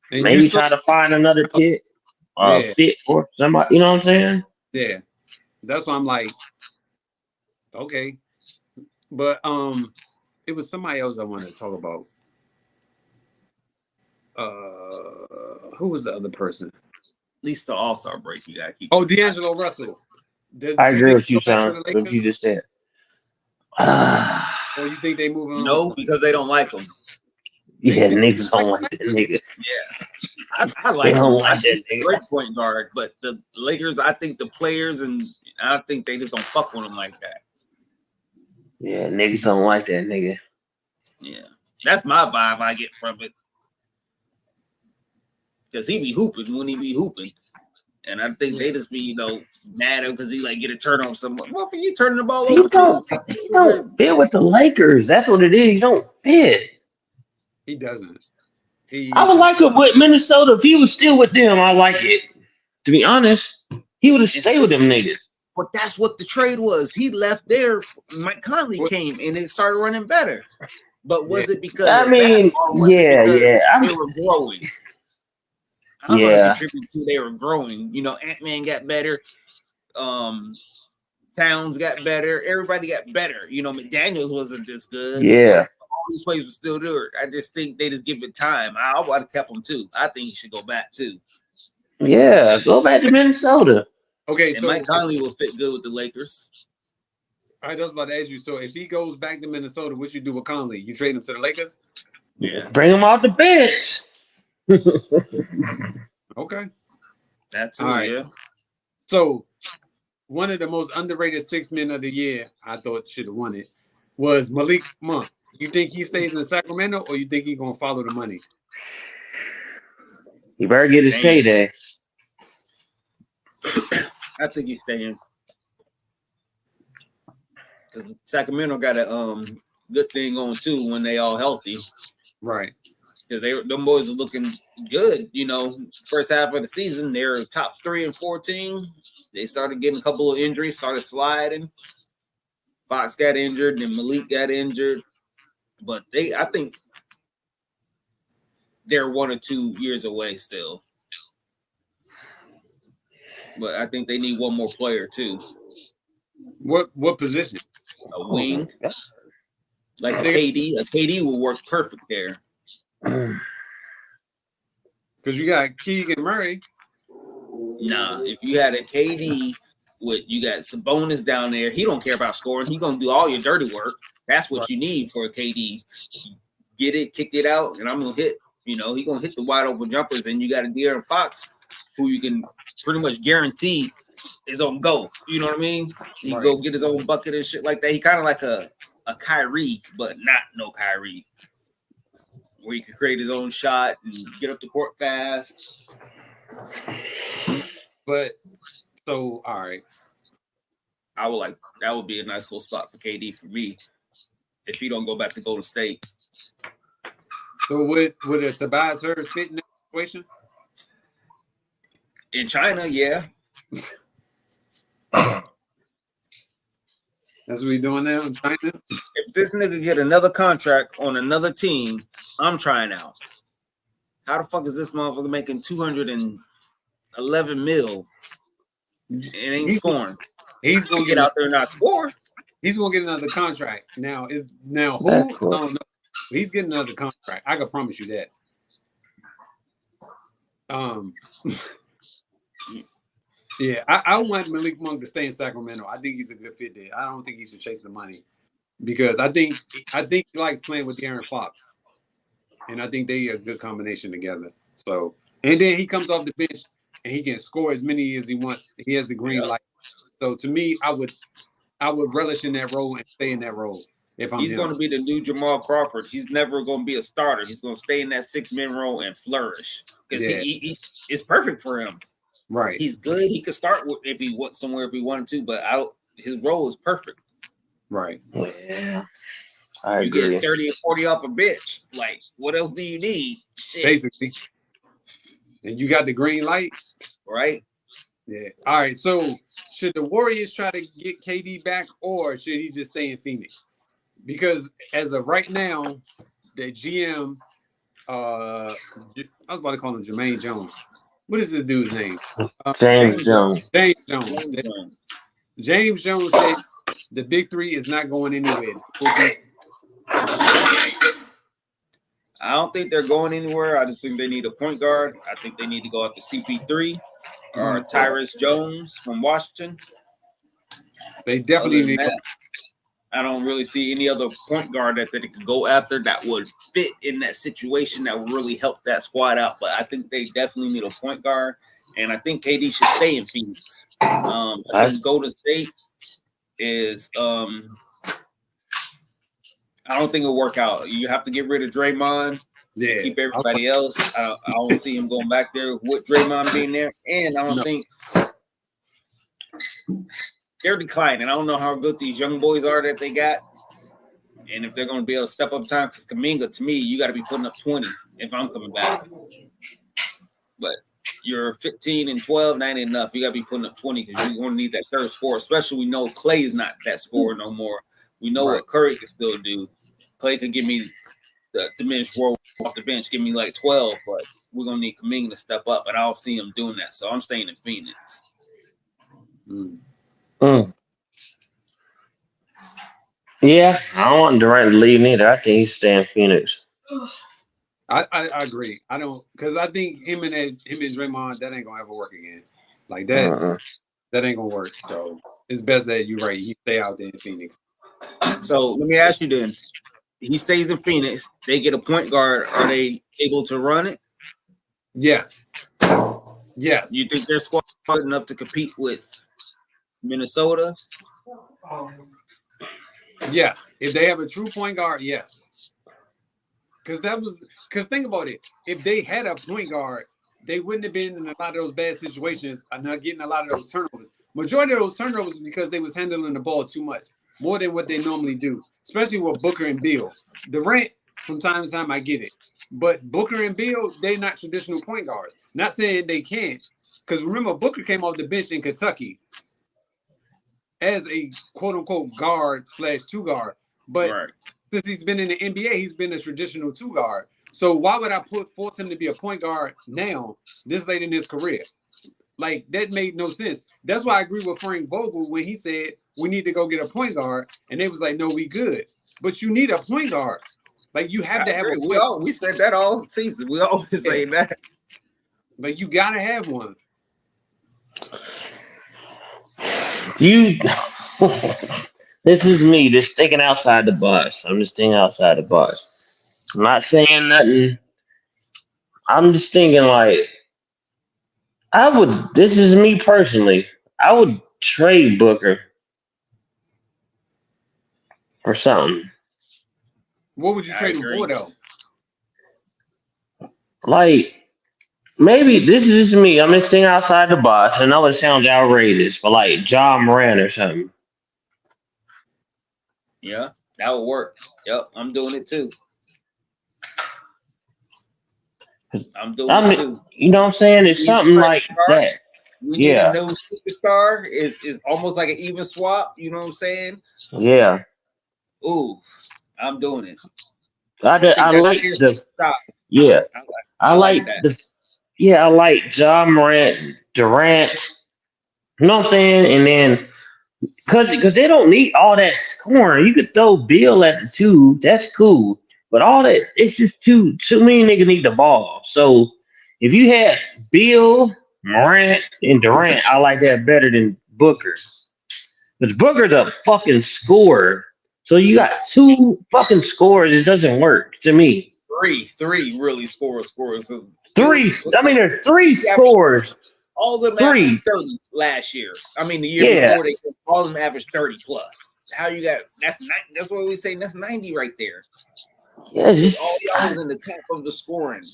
maybe try to find another fit for somebody. You know what I'm saying? Yeah, that's why I'm like, okay, but it was somebody else I wanted to talk about. Who was the other person? At least the All-Star break, you gotta keep. Oh, D'Angelo Russell. I agree with you, Sean. What you just said. Or you think they moving on? No, because they don't like him. Yeah, niggas don't like that nigga. Yeah, I like him. Like that nigga. Great point guard, but the Lakers, I think the players, and I think they just don't fuck with him like that. Yeah, niggas don't like that nigga. Yeah, that's my vibe I get from it. Because he be hooping when he be hooping. And I think they just be, mad because he get a turn on something. Well, you turning the ball over He don't fit with the Lakers. That's what it is. He don't fit. He doesn't. I would like it with Minnesota. If he was still with them, I like it. To be honest, he would have stayed with them niggas. But that's what the trade was. He left there. Mike Conley came and it started running better. But was it because they were growing? I'm gonna contribute to they were growing. Ant-Man got better. Towns got better. Everybody got better. McDaniels wasn't just good. Yeah. All these players were still there. I just think they just give it time. I would have kept him too. I think he should go back too. Yeah, go back to Minnesota. Okay, and Mike Conley will fit good with the Lakers. I was about to ask you. So if he goes back to Minnesota, what you do with Conley? You trade him to the Lakers? Yeah. Bring him off the bench. Okay. That's all right. Yeah. So one of the most underrated 6 men of the year, I thought should have won it, was Malik Monk. You think he stays in Sacramento, or you think he's gonna follow the money? He better get his payday. I think he's staying. Because Sacramento got a good thing on too when they all healthy. Right. Because them boys are looking good, first half of the season, they're top 3 and 14. They started getting a couple of injuries, started sliding. Fox got injured, and Malik got injured. But I think they're 1 or 2 years away still. But I think they need one more player too. What position? A wing. Like a KD. A KD will work perfect there. Because you got Keegan Murray. Nah, if you had a KD you got Sabonis down there, he don't care about scoring. He gonna do all your dirty work. That's what you need for a KD. Get it, kick it out, and I'm gonna hit. He gonna hit the wide open jumpers, and you got a De'Aaron Fox who you can pretty much guarantee is gonna go. You know what I mean? He go get his own bucket and shit like that. He kind of like a Kyrie, but not no Kyrie. Where he can create his own shot and get up the court fast. But all right. That would be a nice little spot for KD for me if he don't go back to Golden State. So would a Tobias Harris fit in that situation? In China, yeah. That's what we're doing now in China? If this nigga get another contract on another team, I'm trying out. How the fuck is this motherfucker making $211 million and ain't scoring? He's gonna get out there and not score. He's gonna get another contract. Now who? I don't know. He's getting another contract. I can promise you that. Yeah, I want Malik Monk to stay in Sacramento. I think he's a good fit there. I don't think he should chase the money because I think he likes playing with De'Aaron Fox, and I think they are a good combination together. So, and then he comes off the bench and he can score as many as he wants. He has the green light. So to me, I I would relish in that role and stay in that role. If I'm He's him. going to be the new Jamal Crawford. He's never going to be a starter. He's going to stay in that 6-man role and flourish because he it's perfect for him. Right. He's good. He could start if he went somewhere if he wanted to, but his role is perfect. Right. Yeah, I You agree. get 30 or 40 off a bench. Like, what else do you need? Shit. Basically. And you got the green light. Right? Yeah. All right. So should the Warriors try to get KD back, or should he just stay in Phoenix? Because as of right now, the GM, I was about to call him Jermaine Jones. What is this dude's name? James Jones. James Jones. James Jones said the big three is not going anywhere. I don't think they're going anywhere. I just think they need a point guard. I think they need to go after CP3 or Tyrus Jones from Washington. They definitely need. I don't really see any other point guard that they could go after that would fit in that situation that would really help that squad out. But I think they definitely need a point guard, and I think KD should stay in Phoenix. I think Golden State is I don't think it'll work out. You have to get rid of Draymond. Yeah. Keep everybody else. I don't see him going back there with Draymond being there, and I don't think they're declining. I don't know how good these young boys are that they got, and if they're going to be able to step up time. Because Kuminga, to me, you got to be putting up 20 if I'm coming back. But you're 15 and 12, that ain't enough. You got to be putting up 20 because you're going to need that third score. Especially we know Clay's not that scorer no more. We know what Curry can still do. Clay could give me the diminished world off the bench, give me like 12, but we're going to need Kuminga to step up, and I don't see him doing that. So I'm staying in Phoenix. Yeah, I don't want Durant to leave neither. I think he's staying in Phoenix. I agree. I don't, because I think him and Draymond, that ain't gonna ever work again. Like that, that ain't gonna work. So it's best that you're right. You stay out there in Phoenix. So let me ask you then. He stays in Phoenix. They get a point guard. Are they able to run it? Yes. Yes. You think their squad is enough to compete with Minnesota? Yes. If they have a true point guard, yes. Because think about it. If they had a point guard, they wouldn't have been in a lot of those bad situations and not getting a lot of those turnovers. Majority of those turnovers was because they was handling the ball too much, more than what they normally do, especially with Booker and Beal. Durant, from time to time, I get it. But Booker and Beal, they're not traditional point guards. Not saying they can't. Because remember, Booker came off the bench in Kentucky as a quote-unquote guard/two guard. But since he's been in the NBA, he's been a traditional two guard. So why would I force him to be a point guard now, this late in his career? Like, that made no sense. That's why I agree with Frank Vogel when he said we need to go get a point guard. And they was like, no, we good. But you need a point guard. Like, you have to have a point guard. We said that all season. We always say that. But you got to have one. This is me just thinking outside the box. I'm just thinking outside the box. I'm not saying nothing. I'm just thinking like, this is me personally. I would trade Booker for something. What would you trade him for, though? Like, maybe this is just me. I'm just thinking outside the box. I know it sounds outrageous, but like John Moran or something. Yeah, that would work. Yep, I'm doing it too. I'm doing it too. You know what I'm saying? It's something like that. We need a new superstar. It's almost like an even swap. You know what I'm saying? Yeah. Ooh, I'm doing it. I like John Morant, Durant. You know what I'm saying? And then because they don't need all that scoring. You could throw Bill at the two. That's cool. But all that, it's just too many niggas need the ball. So if you had Bill, Morant, and Durant, I like that better than Booker. But Booker's a fucking scorer. So you got two fucking scores. It doesn't work to me. Three really scores. Three. I mean, there's three scores. All of them 3. averaged 30 last year. I mean, the year Yeah. before, all of them averaged 30 plus. How you got that's what we say. That's 90 right there. Yeah, it's All just y'all was in the top of the scoring.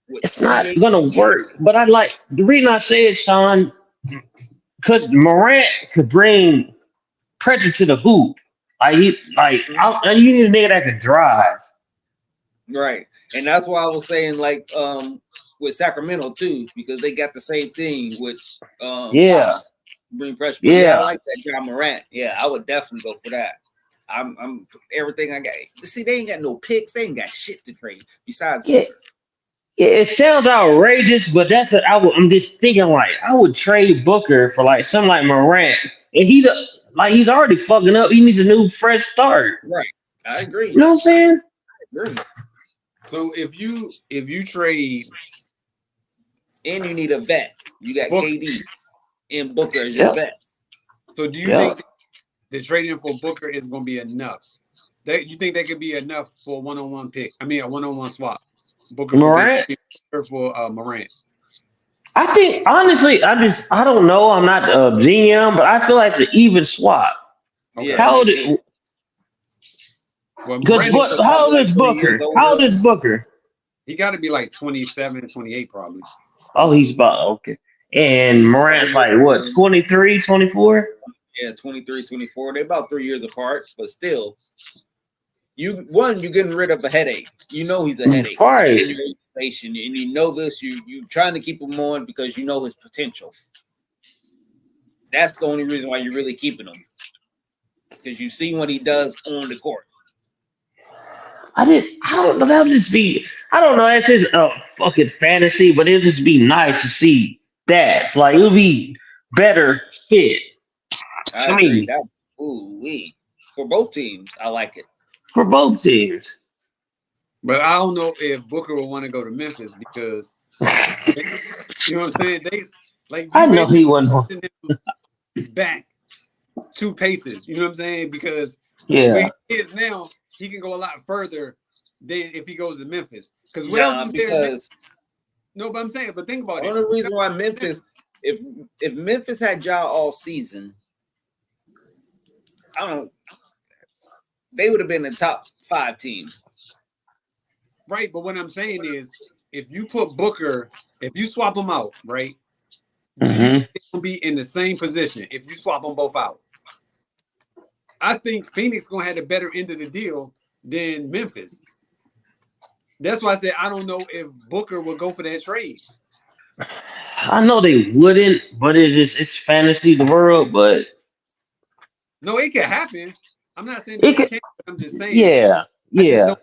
With it's not 28. gonna work. But I like the reason I say it, Sean, because Morant could bring pressure to the hoop. You need a nigga that can drive. Right. And that's why I was saying, like, with Sacramento too, because they got the same thing with Yeah. Fox, bring pressure. But Yeah. I like that John Morant. Yeah, I would definitely go for that. I'm everything I got. See, they ain't got no picks. They ain't got shit to trade besides Yeah. Booker. It sounds outrageous, but I'm just thinking like I would trade Booker for like something like Morant, and he's already fucking up. He needs a new fresh start. Right. I agree. You know what I'm saying? I agree. So if you trade And you need a vet. You got Booker. KD and Booker as your Yep. vet. So do you Yeah. think the trading for Booker is going to be enough? That you think that could be enough for a one-on-one pick? I mean, a one-on-one swap. Booker Morant? for Morant. I think honestly, I don't know. I'm not a GM, but I feel like the even swap. Okay. Yeah. How old me is too. Well, because Morant, how old is 20 years Booker? older. How old is Booker? he got to be like 27, 28 probably. Oh, he's about okay. And Morant's like what, 23, 24? Yeah, 23, 24. They're about 3 years apart, but still. You're getting rid of a headache. You know he's a headache. Right. In your organization, and you know this. You trying to keep him on because you know his potential. That's the only reason why you're really keeping him. Because you see what he does on the court. I don't know. That would just be. I don't know. That's just a fucking fantasy, but it'd just be nice to see that. Like it would be better fit. I To agree. me. Ooh-wee. For both teams, I like it. For both teams. But I don't know if Booker will want to go to Memphis because you know what I'm saying. They like I know he wasn't. pushing him back 2 paces. You know what I'm saying? Because Yeah. where he is now, he can go a lot further than if he goes to Memphis. Because what else is there? Because No, but I'm saying, but think about the it. only reason why Memphis, if Memphis had Ja all season, they would have been the top 5 team. Right, but what I'm saying is, if you put Booker, if you swap them out, right, do you Mhm. think they'll be in the same position if you swap them both out? I think Phoenix gonna have the better end of the deal than Memphis. That's why I said I don't know if Booker will go for that trade. I know they wouldn't, but it's fantasy the world, but No, it can happen. I'm not saying It that it could- can't. I'm just saying. yeah. I just Yeah. don't-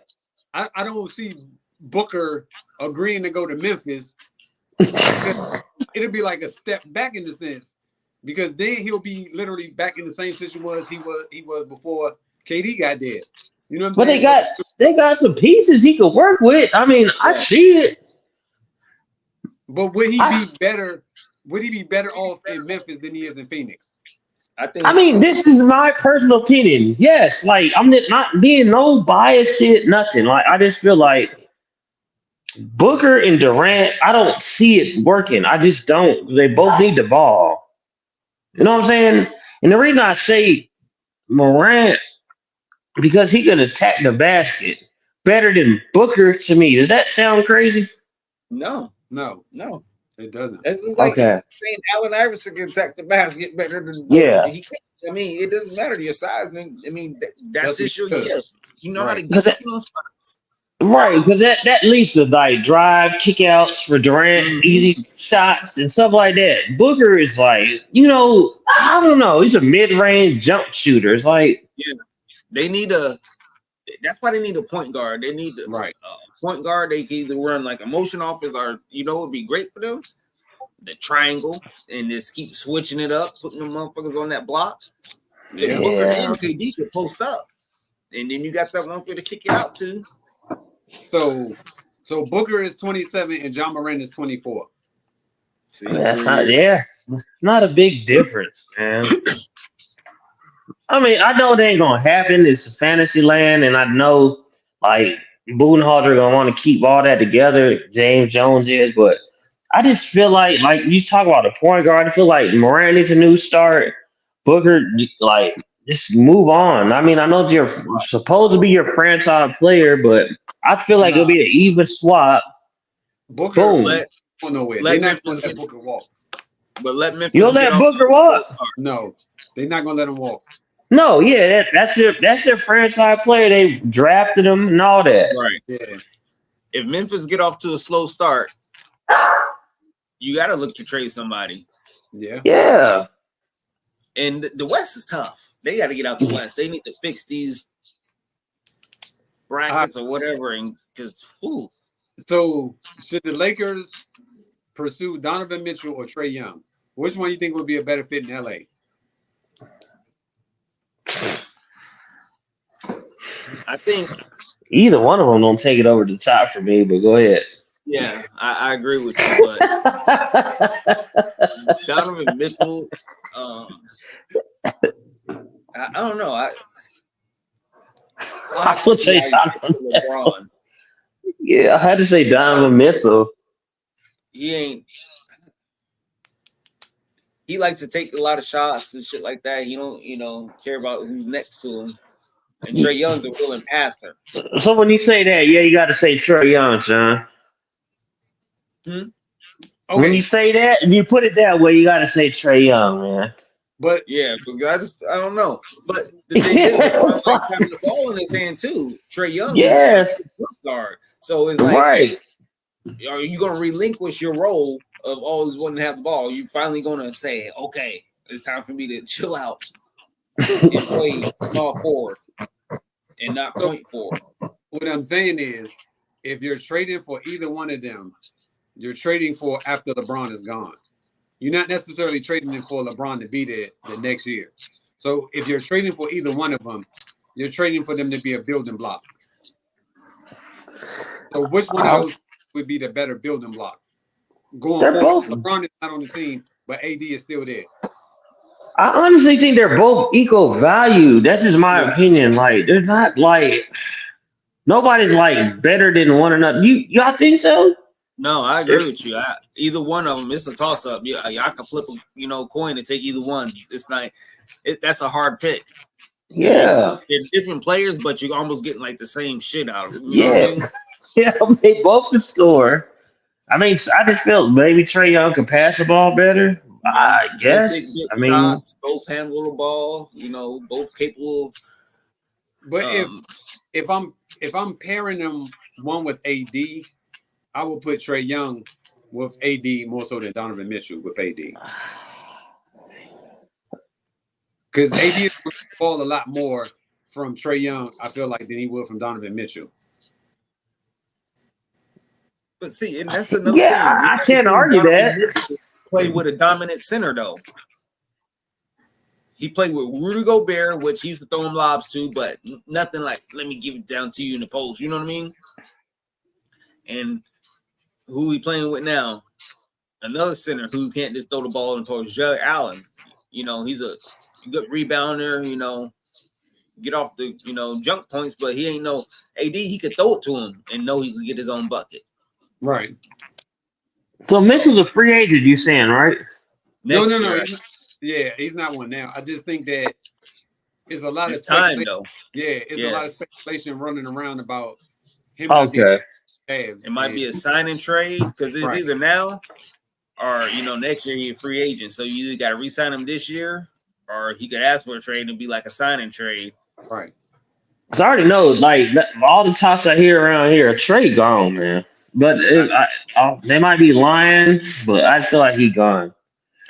I don't see Booker agreeing to go to Memphis. It'll be like a step back in the sense, because then he'll be literally back in the same situation he was before KD got there. You know what I'm But saying? they got some pieces he could work with. I mean, I see it. But would he I- be better? Would he be better off in Memphis than he is in Phoenix? I mean, this is my personal opinion. Yes, like I'm not being no bias shit, nothing. Like I just feel like Booker and Durant, I don't see it working. I just don't. They both need the ball. You know what I'm saying? And the reason I say Morant, because he can attack the basket better than Booker to me. Does that sound crazy? No, No, no. it doesn't. It's like Okay. saying Allen Iverson can attack the basket better than Yeah. He can't. I mean, it doesn't matter to your size. I mean, that's That's just your what he does. gift. You know how to Right. get to those spots. Right, because that leads to like drive, kickouts for Durant, Mhm. easy shots and stuff like that. Booker is like, I don't know. He's a mid-range jump shooter. It's like, They need that's why they need a point guard. They need a Right. point guard. They can either run like a motion offense or, it'd be great for them. The triangle and just keep switching it up, putting the motherfuckers on that block. Yeah. And Booker Yeah. and KD can post up. And then you got that one for to kick it out to. So Booker is 27 and John Morant is 24. See, that's it's not a big difference, man. I mean, I know it ain't gonna happen. It's a fantasy land, and I know like Budenholzer gonna want to keep all that together. James Jones is, but I just feel like you talk about a point guard. I feel like Morant needs a new start. Booker, like, just move on. I mean, I know you're supposed to be your franchise player, but I feel like it'll Nah. be an even swap. Booker Boom. let go nowhere. Let They're not Memphis going to let get- Booker walk. But let Memphis You'll get let off to Booker a walk? slow start. No, they're not going to let him walk. No, yeah, that's their franchise player. They drafted him and all that. Right. Yeah. If Memphis get off to a slow start, you got to look to trade somebody. Yeah. Yeah. And the West is tough. They got to get out the West. They need to fix these brackets or whatever. And because So should the Lakers pursue Donovan Mitchell or Trae Young? Which one you think would be a better fit in LA? I think, Either one of them don't take it over the top for me, but go ahead. yeah, I agree with you. But Donovan Mitchell, I don't know. I would say Donovan LeBron. Yeah, I had to say Donovan Mitchell. He likes to take a lot of shots and shit like that. He don't, care about who's next to him. And Trae Young's a willing passer. So when you say that, yeah, you got to say Trae Young, son. Okay. When you say that, and you put it that way, you got to say Trae Young, man. But yeah, but I don't know. But the thing is, LeBron likes having the ball in his hand too. Trae Young, yes, is a guard. So it's like, right. Are you going to relinquish your role of always wanting to have the ball? You finally going to say, okay, it's time for me to chill out and play small forward and not point forward. what I'm saying is, if you're trading for either one of them, you're trading for after LeBron is gone. You're not necessarily trading them for LeBron to be there the next year. So if you're trading for either one of them, you're trading for them to be a building block. So which one of those would be the better building block? Going They're forward, both. LeBron is not on the team, but AD is still there. I honestly think they're both equal value. That's just my opinion. Like, they're not like nobody's like better than one another. Y'all think so? No, I agree with you. Either one of them, it's a toss up. Y'all can flip a coin and take either one. It's not. That's a hard pick. Yeah. They're different players, but you're almost getting like the same shit out of them. You know what I mean? Yeah, they both can score. I mean, I just feel maybe Trae Young can pass the ball better. I guess. Both take good I mean, shots, both handle the ball. Both capable of. But if I'm pairing them one with AD, I will put Trae Young with AD more so than Donovan Mitchell with AD. Because AD is going to ball a lot more from Trae Young, I feel like, than he would from Donovan Mitchell. But see, and that's another yeah, thing. I can't argue that. Play with a dominant center though. He played with Rudy Gobert, which he used to throw him lobs to, but nothing like let me give it down to you in the post. You know what I mean? And who he playing with now? Another center who can't just throw the ball towards Jared Allen. He's a good rebounder. Get off the junk points, but he ain't no AD. He could throw it to him and know he could get his own bucket. Right. So Mitchell's a free agent, you saying, right? No. Year, He's not one now. I just think that it's a lot it's of time though. Yeah, it's a lot of speculation running around about him. Okay. It might be a sign and trade because it's either now or next year he's a free agent. So you either got to re-sign him this year, or he could ask for a trade and be like a sign and trade. Right. Because I already know, like, all the talks I hear around here, Trae gone, man. But they might be lying, but I feel like he gone.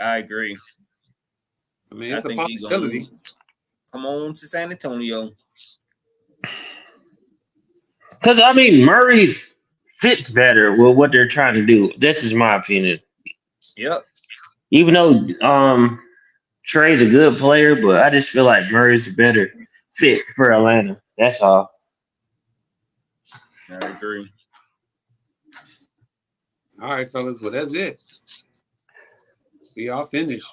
I agree. I mean, it's a possibility. Come on to San Antonio. Because, I mean, Murray fits better with what they're trying to do. This is my opinion. Yep. Even though Trae's a good player, but I just feel like Murray's a better fit for Atlanta. That's all. I agree. All right, fellas. Well, that's it. We all finished.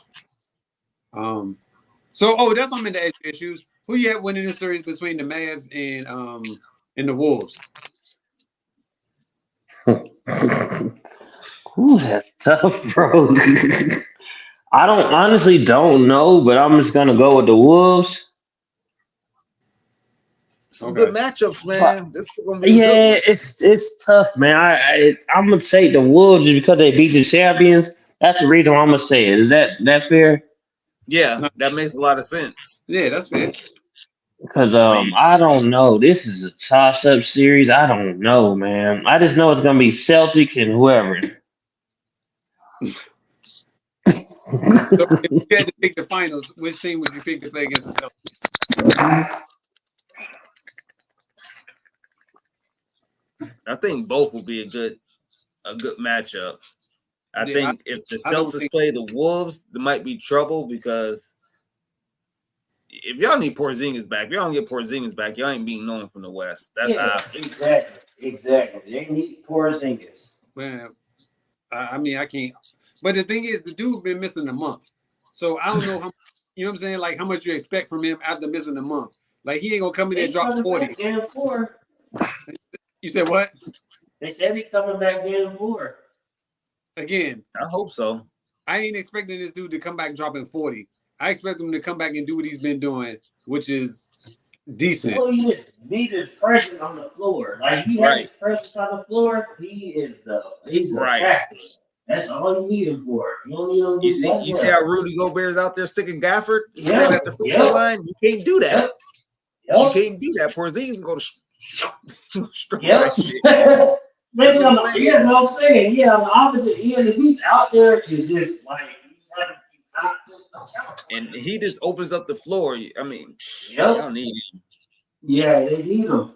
So that's what I'm in the issues. Who you have winning this series between the Mavs and the Wolves? Ooh, that's tough, bro. I honestly don't know, but I'm just gonna go with the Wolves. Some Okay. good matchups, man. This is gonna be a good Yeah, one. it's tough, man. I'm gonna take the Wolves just because they beat the champions. That's the reason why I'm gonna say it. Is that fair? Yeah, No, that makes a lot of sense. yeah, that's fair. Because I mean, I don't know. This is a toss-up series. I don't know, man. I just know it's gonna be Celtics and whoever. So if you had to pick the finals, which team would you pick to play against the Celtics? I think both will be a good matchup. I Yeah, think if the I don't Celtics think. play the Wolves, there might be trouble because if y'all need Porzingis back, if y'all don't get Porzingis back, y'all ain't beating no one from the West. That's how I feel. Exactly. They need Porzingis. Man, I mean, I can't. But the thing is, the dude been missing a month, so I don't know how. You know what I'm saying? Like how much you expect from him after missing a month. Like he ain't gonna come in there and drop 40. Game 4. You said what? They said he's coming back game 4. Again, I hope so. I ain't expecting this dude to come back dropping 40. I expect him to come back and do what he's been doing, which is decent. Well, he just needed presence on the floor. Like he has his presence on the floor. He's the factor. That's all you need him for. You don't need him to You see how Rudy Gobert's out there sticking Gafford? He's standing at the free throw line. You can't do that. You can't do that. Porzingis is going to stroke that shit. That's what I'm saying. Yeah, on the opposite end, if he's out there, it's just like and he just opens up the floor. I mean, y'all need him. Yeah, they need him.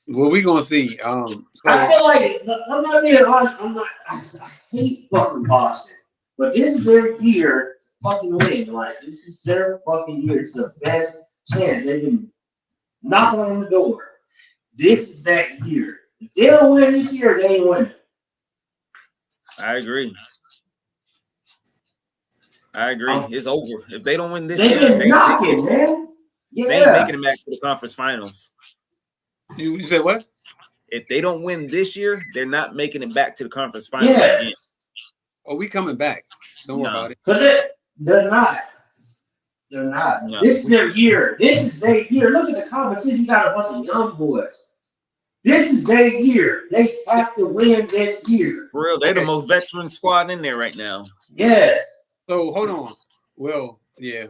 Well, we gonna see. So I feel like I'm not being honest. I hate fucking Boston, but this is their year to fucking win. Like this is their fucking year. It's the best chance they can knock on the door. This is that year. If they don't win this year, they ain't winning. I agree. It's over. If they don't win this year, they've been knocking, man. Yeah. They ain't making it back to the conference finals. You said what? If they don't win this year, they're not making it back to the conference finals again. Oh, we coming back. Don't worry about it. Because they're not. They're not. No. This is their year. This is their year. Look at the competition. You got a bunch of young boys. This is their year. They have to win this year. For real, they're the most veteran squad in there right now. Yes. So hold on. Well, yeah.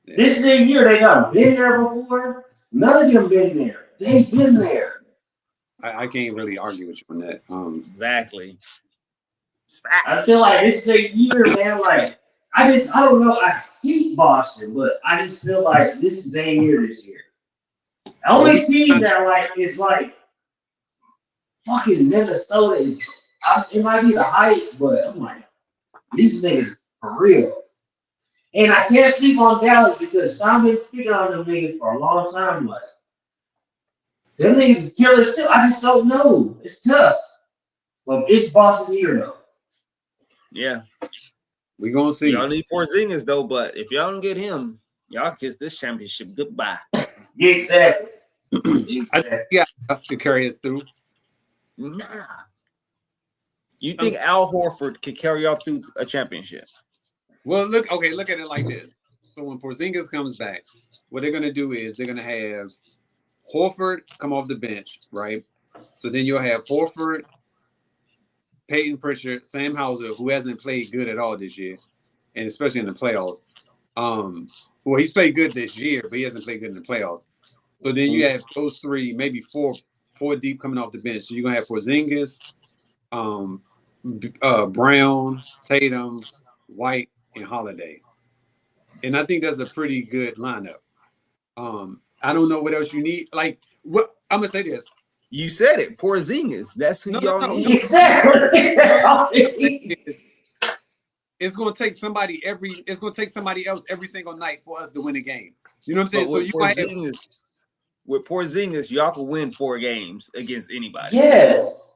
This is their year. They got been there before. None of them been there. They've been there. I can't really argue with you on that. Exactly. I feel like this is their year, man. Like I don't know. I hate Boston, but I just feel like this is their year this year. The only team that like is like fucking Minnesota it might be the hype, but I'm like, these niggas for real. And I can't sleep on Dallas because I've been speaking on them niggas for a long time. Like, them niggas is killers too. I just don't know. It's tough. But it's Boston year though. Yeah. We gonna see. Y'all need Porzingis though, but if y'all don't get him, y'all kiss this championship goodbye. Exactly. I think you have to carry us through. Nah. You think Al Horford could carry y'all through a championship? Well, look at it like this. So when Porzingis comes back, what they're gonna do is they're gonna have Horford come off the bench, right? So then you'll have Horford, Peyton Pritchard, Sam Hauser, who hasn't played good at all this year, and especially in the playoffs. Well, he's played good this year, but he hasn't played good in the playoffs. So then you have those three, maybe four deep coming off the bench. So you're gonna have Porzingis, Brown, Tatum, White, and Holiday. And I think that's a pretty good lineup. I don't know what else you need. Like, what I'm gonna say this. You said it, Porzingis. That's who y'all need. Exactly. It's gonna take somebody else every single night for us to win a game. You know what I'm saying? But So you might have, with Porzingis, y'all can win 4 games against anybody. Yes.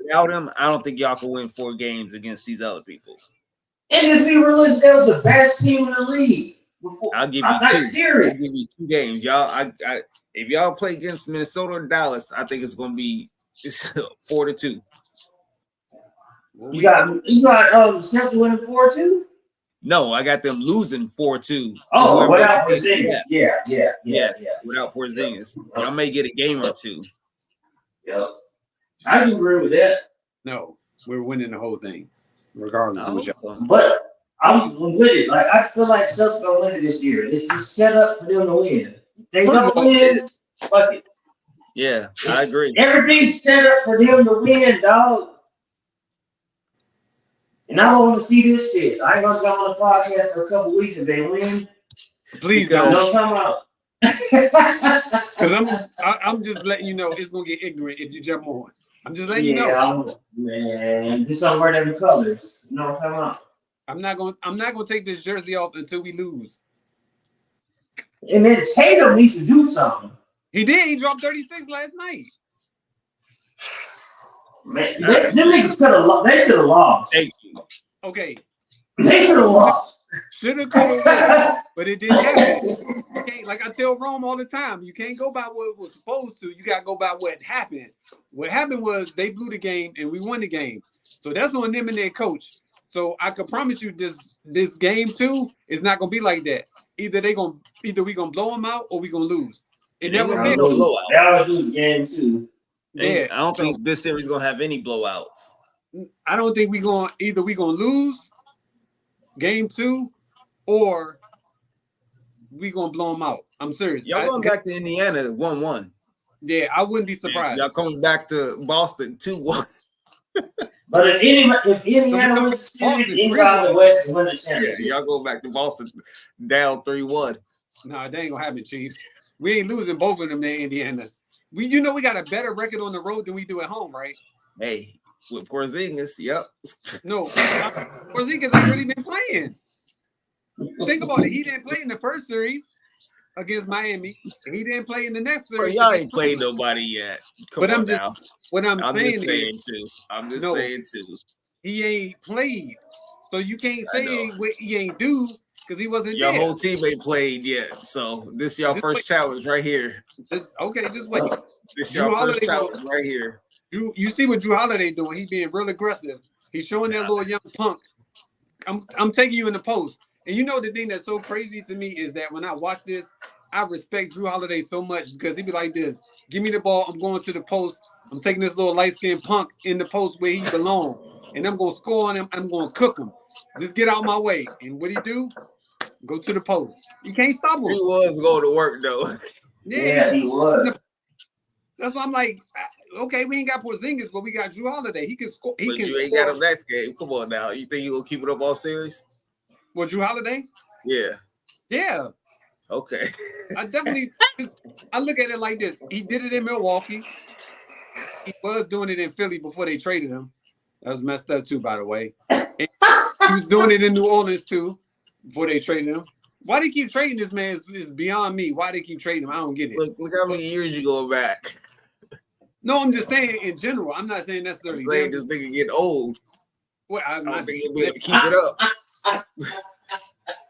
Without him, I don't think y'all can win 4 games against these other people. And just be realistic, that was the best team in the league. I'll give you 2. I'll give you 2 games. Y'all, if y'all play against Minnesota or Dallas, I think it's gonna be 4-2. What You we got Celtics winning 4-2. No, I got them losing 4-2. Oh, without Porzingis. Porzingis. Yeah. Without Porzingis. Y'all may get a game or two. Yep. I can agree with that. No, we're winning the whole thing, regardless of what y'all. So. But I'm with it. Like I feel like Celtics gonna win it this year. It's just set up for them to win. If they don't win, fuck it. Yeah, I agree. Everything's set up for them to win, dog. And I don't want to see this shit. I ain't gonna go on the podcast for a couple weeks if they win. Please Because- don't. No time out. Because I'm just letting you know it's gonna get ignorant if you jump on. I'm just letting you know. Man, just don't wear them colors. No time out. I'm not gonna take this jersey off until we lose. And then Tatum needs to do something. He did. He dropped 36 last night. Man, them niggas could have lost. They should have lost. Thank you. Okay. They should have lost. Shoulda, coulda, but it didn't happen. You can't, like I tell Rome all the time, you can't go by what was supposed to. You gotta go by what happened. What happened was they blew the game and we won the game. So that's on them and their coach. So I can promise you this game too is not gonna be like that. Either we gonna blow them out or we gonna lose. It They never gonna been. lose. blowout. They always lose game too. Yeah, I don't so think this series gonna have any blowouts. I don't think we gonna lose game 2 or we gonna blow them out. I'm serious. Y'all going back to Indiana 1-1. Yeah, I wouldn't be surprised. Y'all coming back to Boston 2-1. But if Indiana wins the series, anybody in the West can win the Yeah, championship. y'all go back to Boston down 3-1. Nah, that ain't gonna happen, Chief. We ain't losing both of them to Indiana. We got a better record on the road than we do at home, right? Hey, with Porzingis, yep. No, Porzingis ain't really been playing. Think about it. He didn't play in the first series against Miami. He didn't play in the next Bro, series. y'all ain't played nobody yet. Come But on I'm just now. what I'm I'm saying just saying too. I'm just No. saying too. he ain't played. So you can't I say know. what he ain't do because he wasn't Your there. whole team ain't played yet. So this y'all Just first wait. challenge right here. Just wait. This Drew y'all first Holiday challenge right here. You see what Drew Holiday doing? He being real aggressive. He's showing that little young punk. I'm taking you in the post. And you know the thing that's so crazy to me is that when I watch this, I respect Drew Holiday so much because he be like this: "Give me the ball. I'm going to the post. I'm taking this little light-skinned punk in the post where he belongs, and I'm gonna score on him. I'm gonna cook him. Just get out my way." And what he do? Go to the post. You can't stop him. He was going to work though. Yeah, he was. That's why I'm like, okay, we ain't got Porzingis, but we got Drew Holiday. He can score. He But can you ain't score. got him next game. Come on now. You think you gonna keep it up all series? Well, Drew Holiday? Yeah. Yeah. Okay. I definitely I look at it like this. He did it in Milwaukee. He was doing it in Philly before they traded him. That was messed up too, by the way. And he was doing it in New Orleans too before they traded him. Why they keep trading this man is beyond me. Why they keep trading him? I don't get it. Look how many years you going back. No, I'm just saying in general. I'm not saying necessarily. Playing this nigga get old. Well, I don't think he'll be able to keep it up.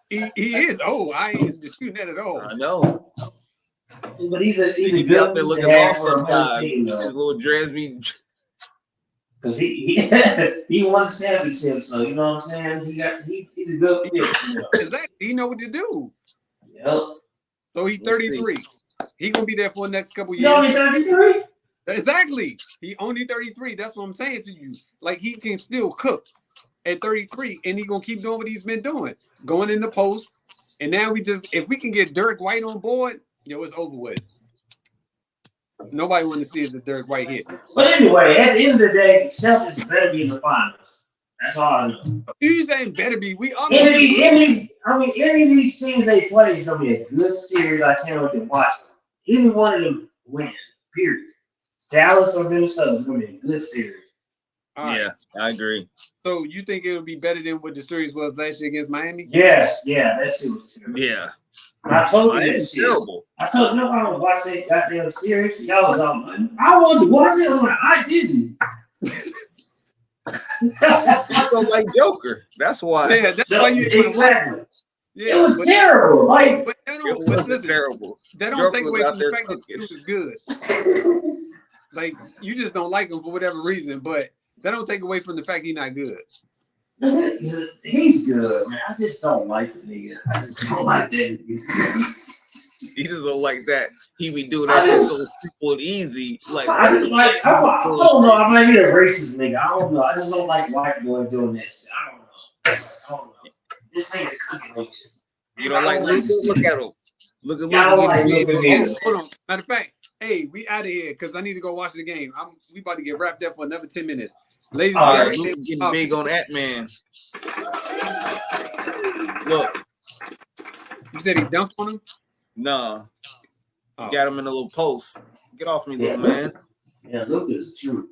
he is. Oh, I ain't disputing that at all. I know. But he's a He be good out there looking man lost for a whole sometimes. team, His though. little dreads be. Because he won the championship, so you know what I'm saying. He's a good fit. You know? Exactly. He know what to do. Yep. So he's Let's see. 33. He gonna be there for the next couple You years. only 33? Exactly. He only 33. That's what I'm saying to you. Like he can still cook at 33, and he gonna keep doing what he's been doing, going in the post. And now if we can get Derek White on board, yo, it's over with. Nobody want to see is the Derek White hit. But anyway, at the end of the day, Celtics better be in the finals. That's all I know. You saying better be? We all Any of these teams they play is gonna be a good series. I can't wait to watch them. Either one of them win. Period. Dallas or Minnesota is gonna be a good series. All right. Yeah, I agree. So you think it would be better than what the series was last year against Miami? Yes, yeah, that shit was terrible. Yeah. I told you that Miami's shit. terrible. I told you nobody would watch that goddamn series. Y'all was all I wanted to watch it. I'm like, I didn't. You don't like Joker. That's why. Yeah, that's why you didn't want to watch. Exactly. Yeah, It was but, terrible. Like, but that It don't, but wasn't listen, terrible. that don't Joker take was away out from the there fact that cooking. it was good. Like you just don't like him for whatever reason, but That don't take away from the fact he's not good. He's good, man. I just don't like the nigga. I just don't like that nigga. He just don't like that. He be doing that shit so simple and easy. Like, I don't know. I might be a racist nigga. I don't know. I just don't like white boys doing that shit. I don't know. This nigga's cooking niggas. You don't like Luka? Look at him. Look at I don't Luka like getting Luka big. neither. Hold on. Matter of fact, hey, we out of here because I need to go watch the game. We about to get wrapped up for another 10 minutes. Ladies All and right, gentlemen, Luka getting big on that man. Look, you said he dunked on him? nah. Oh. Got him in a little post. Get off me, little man. Yeah, Luka's true.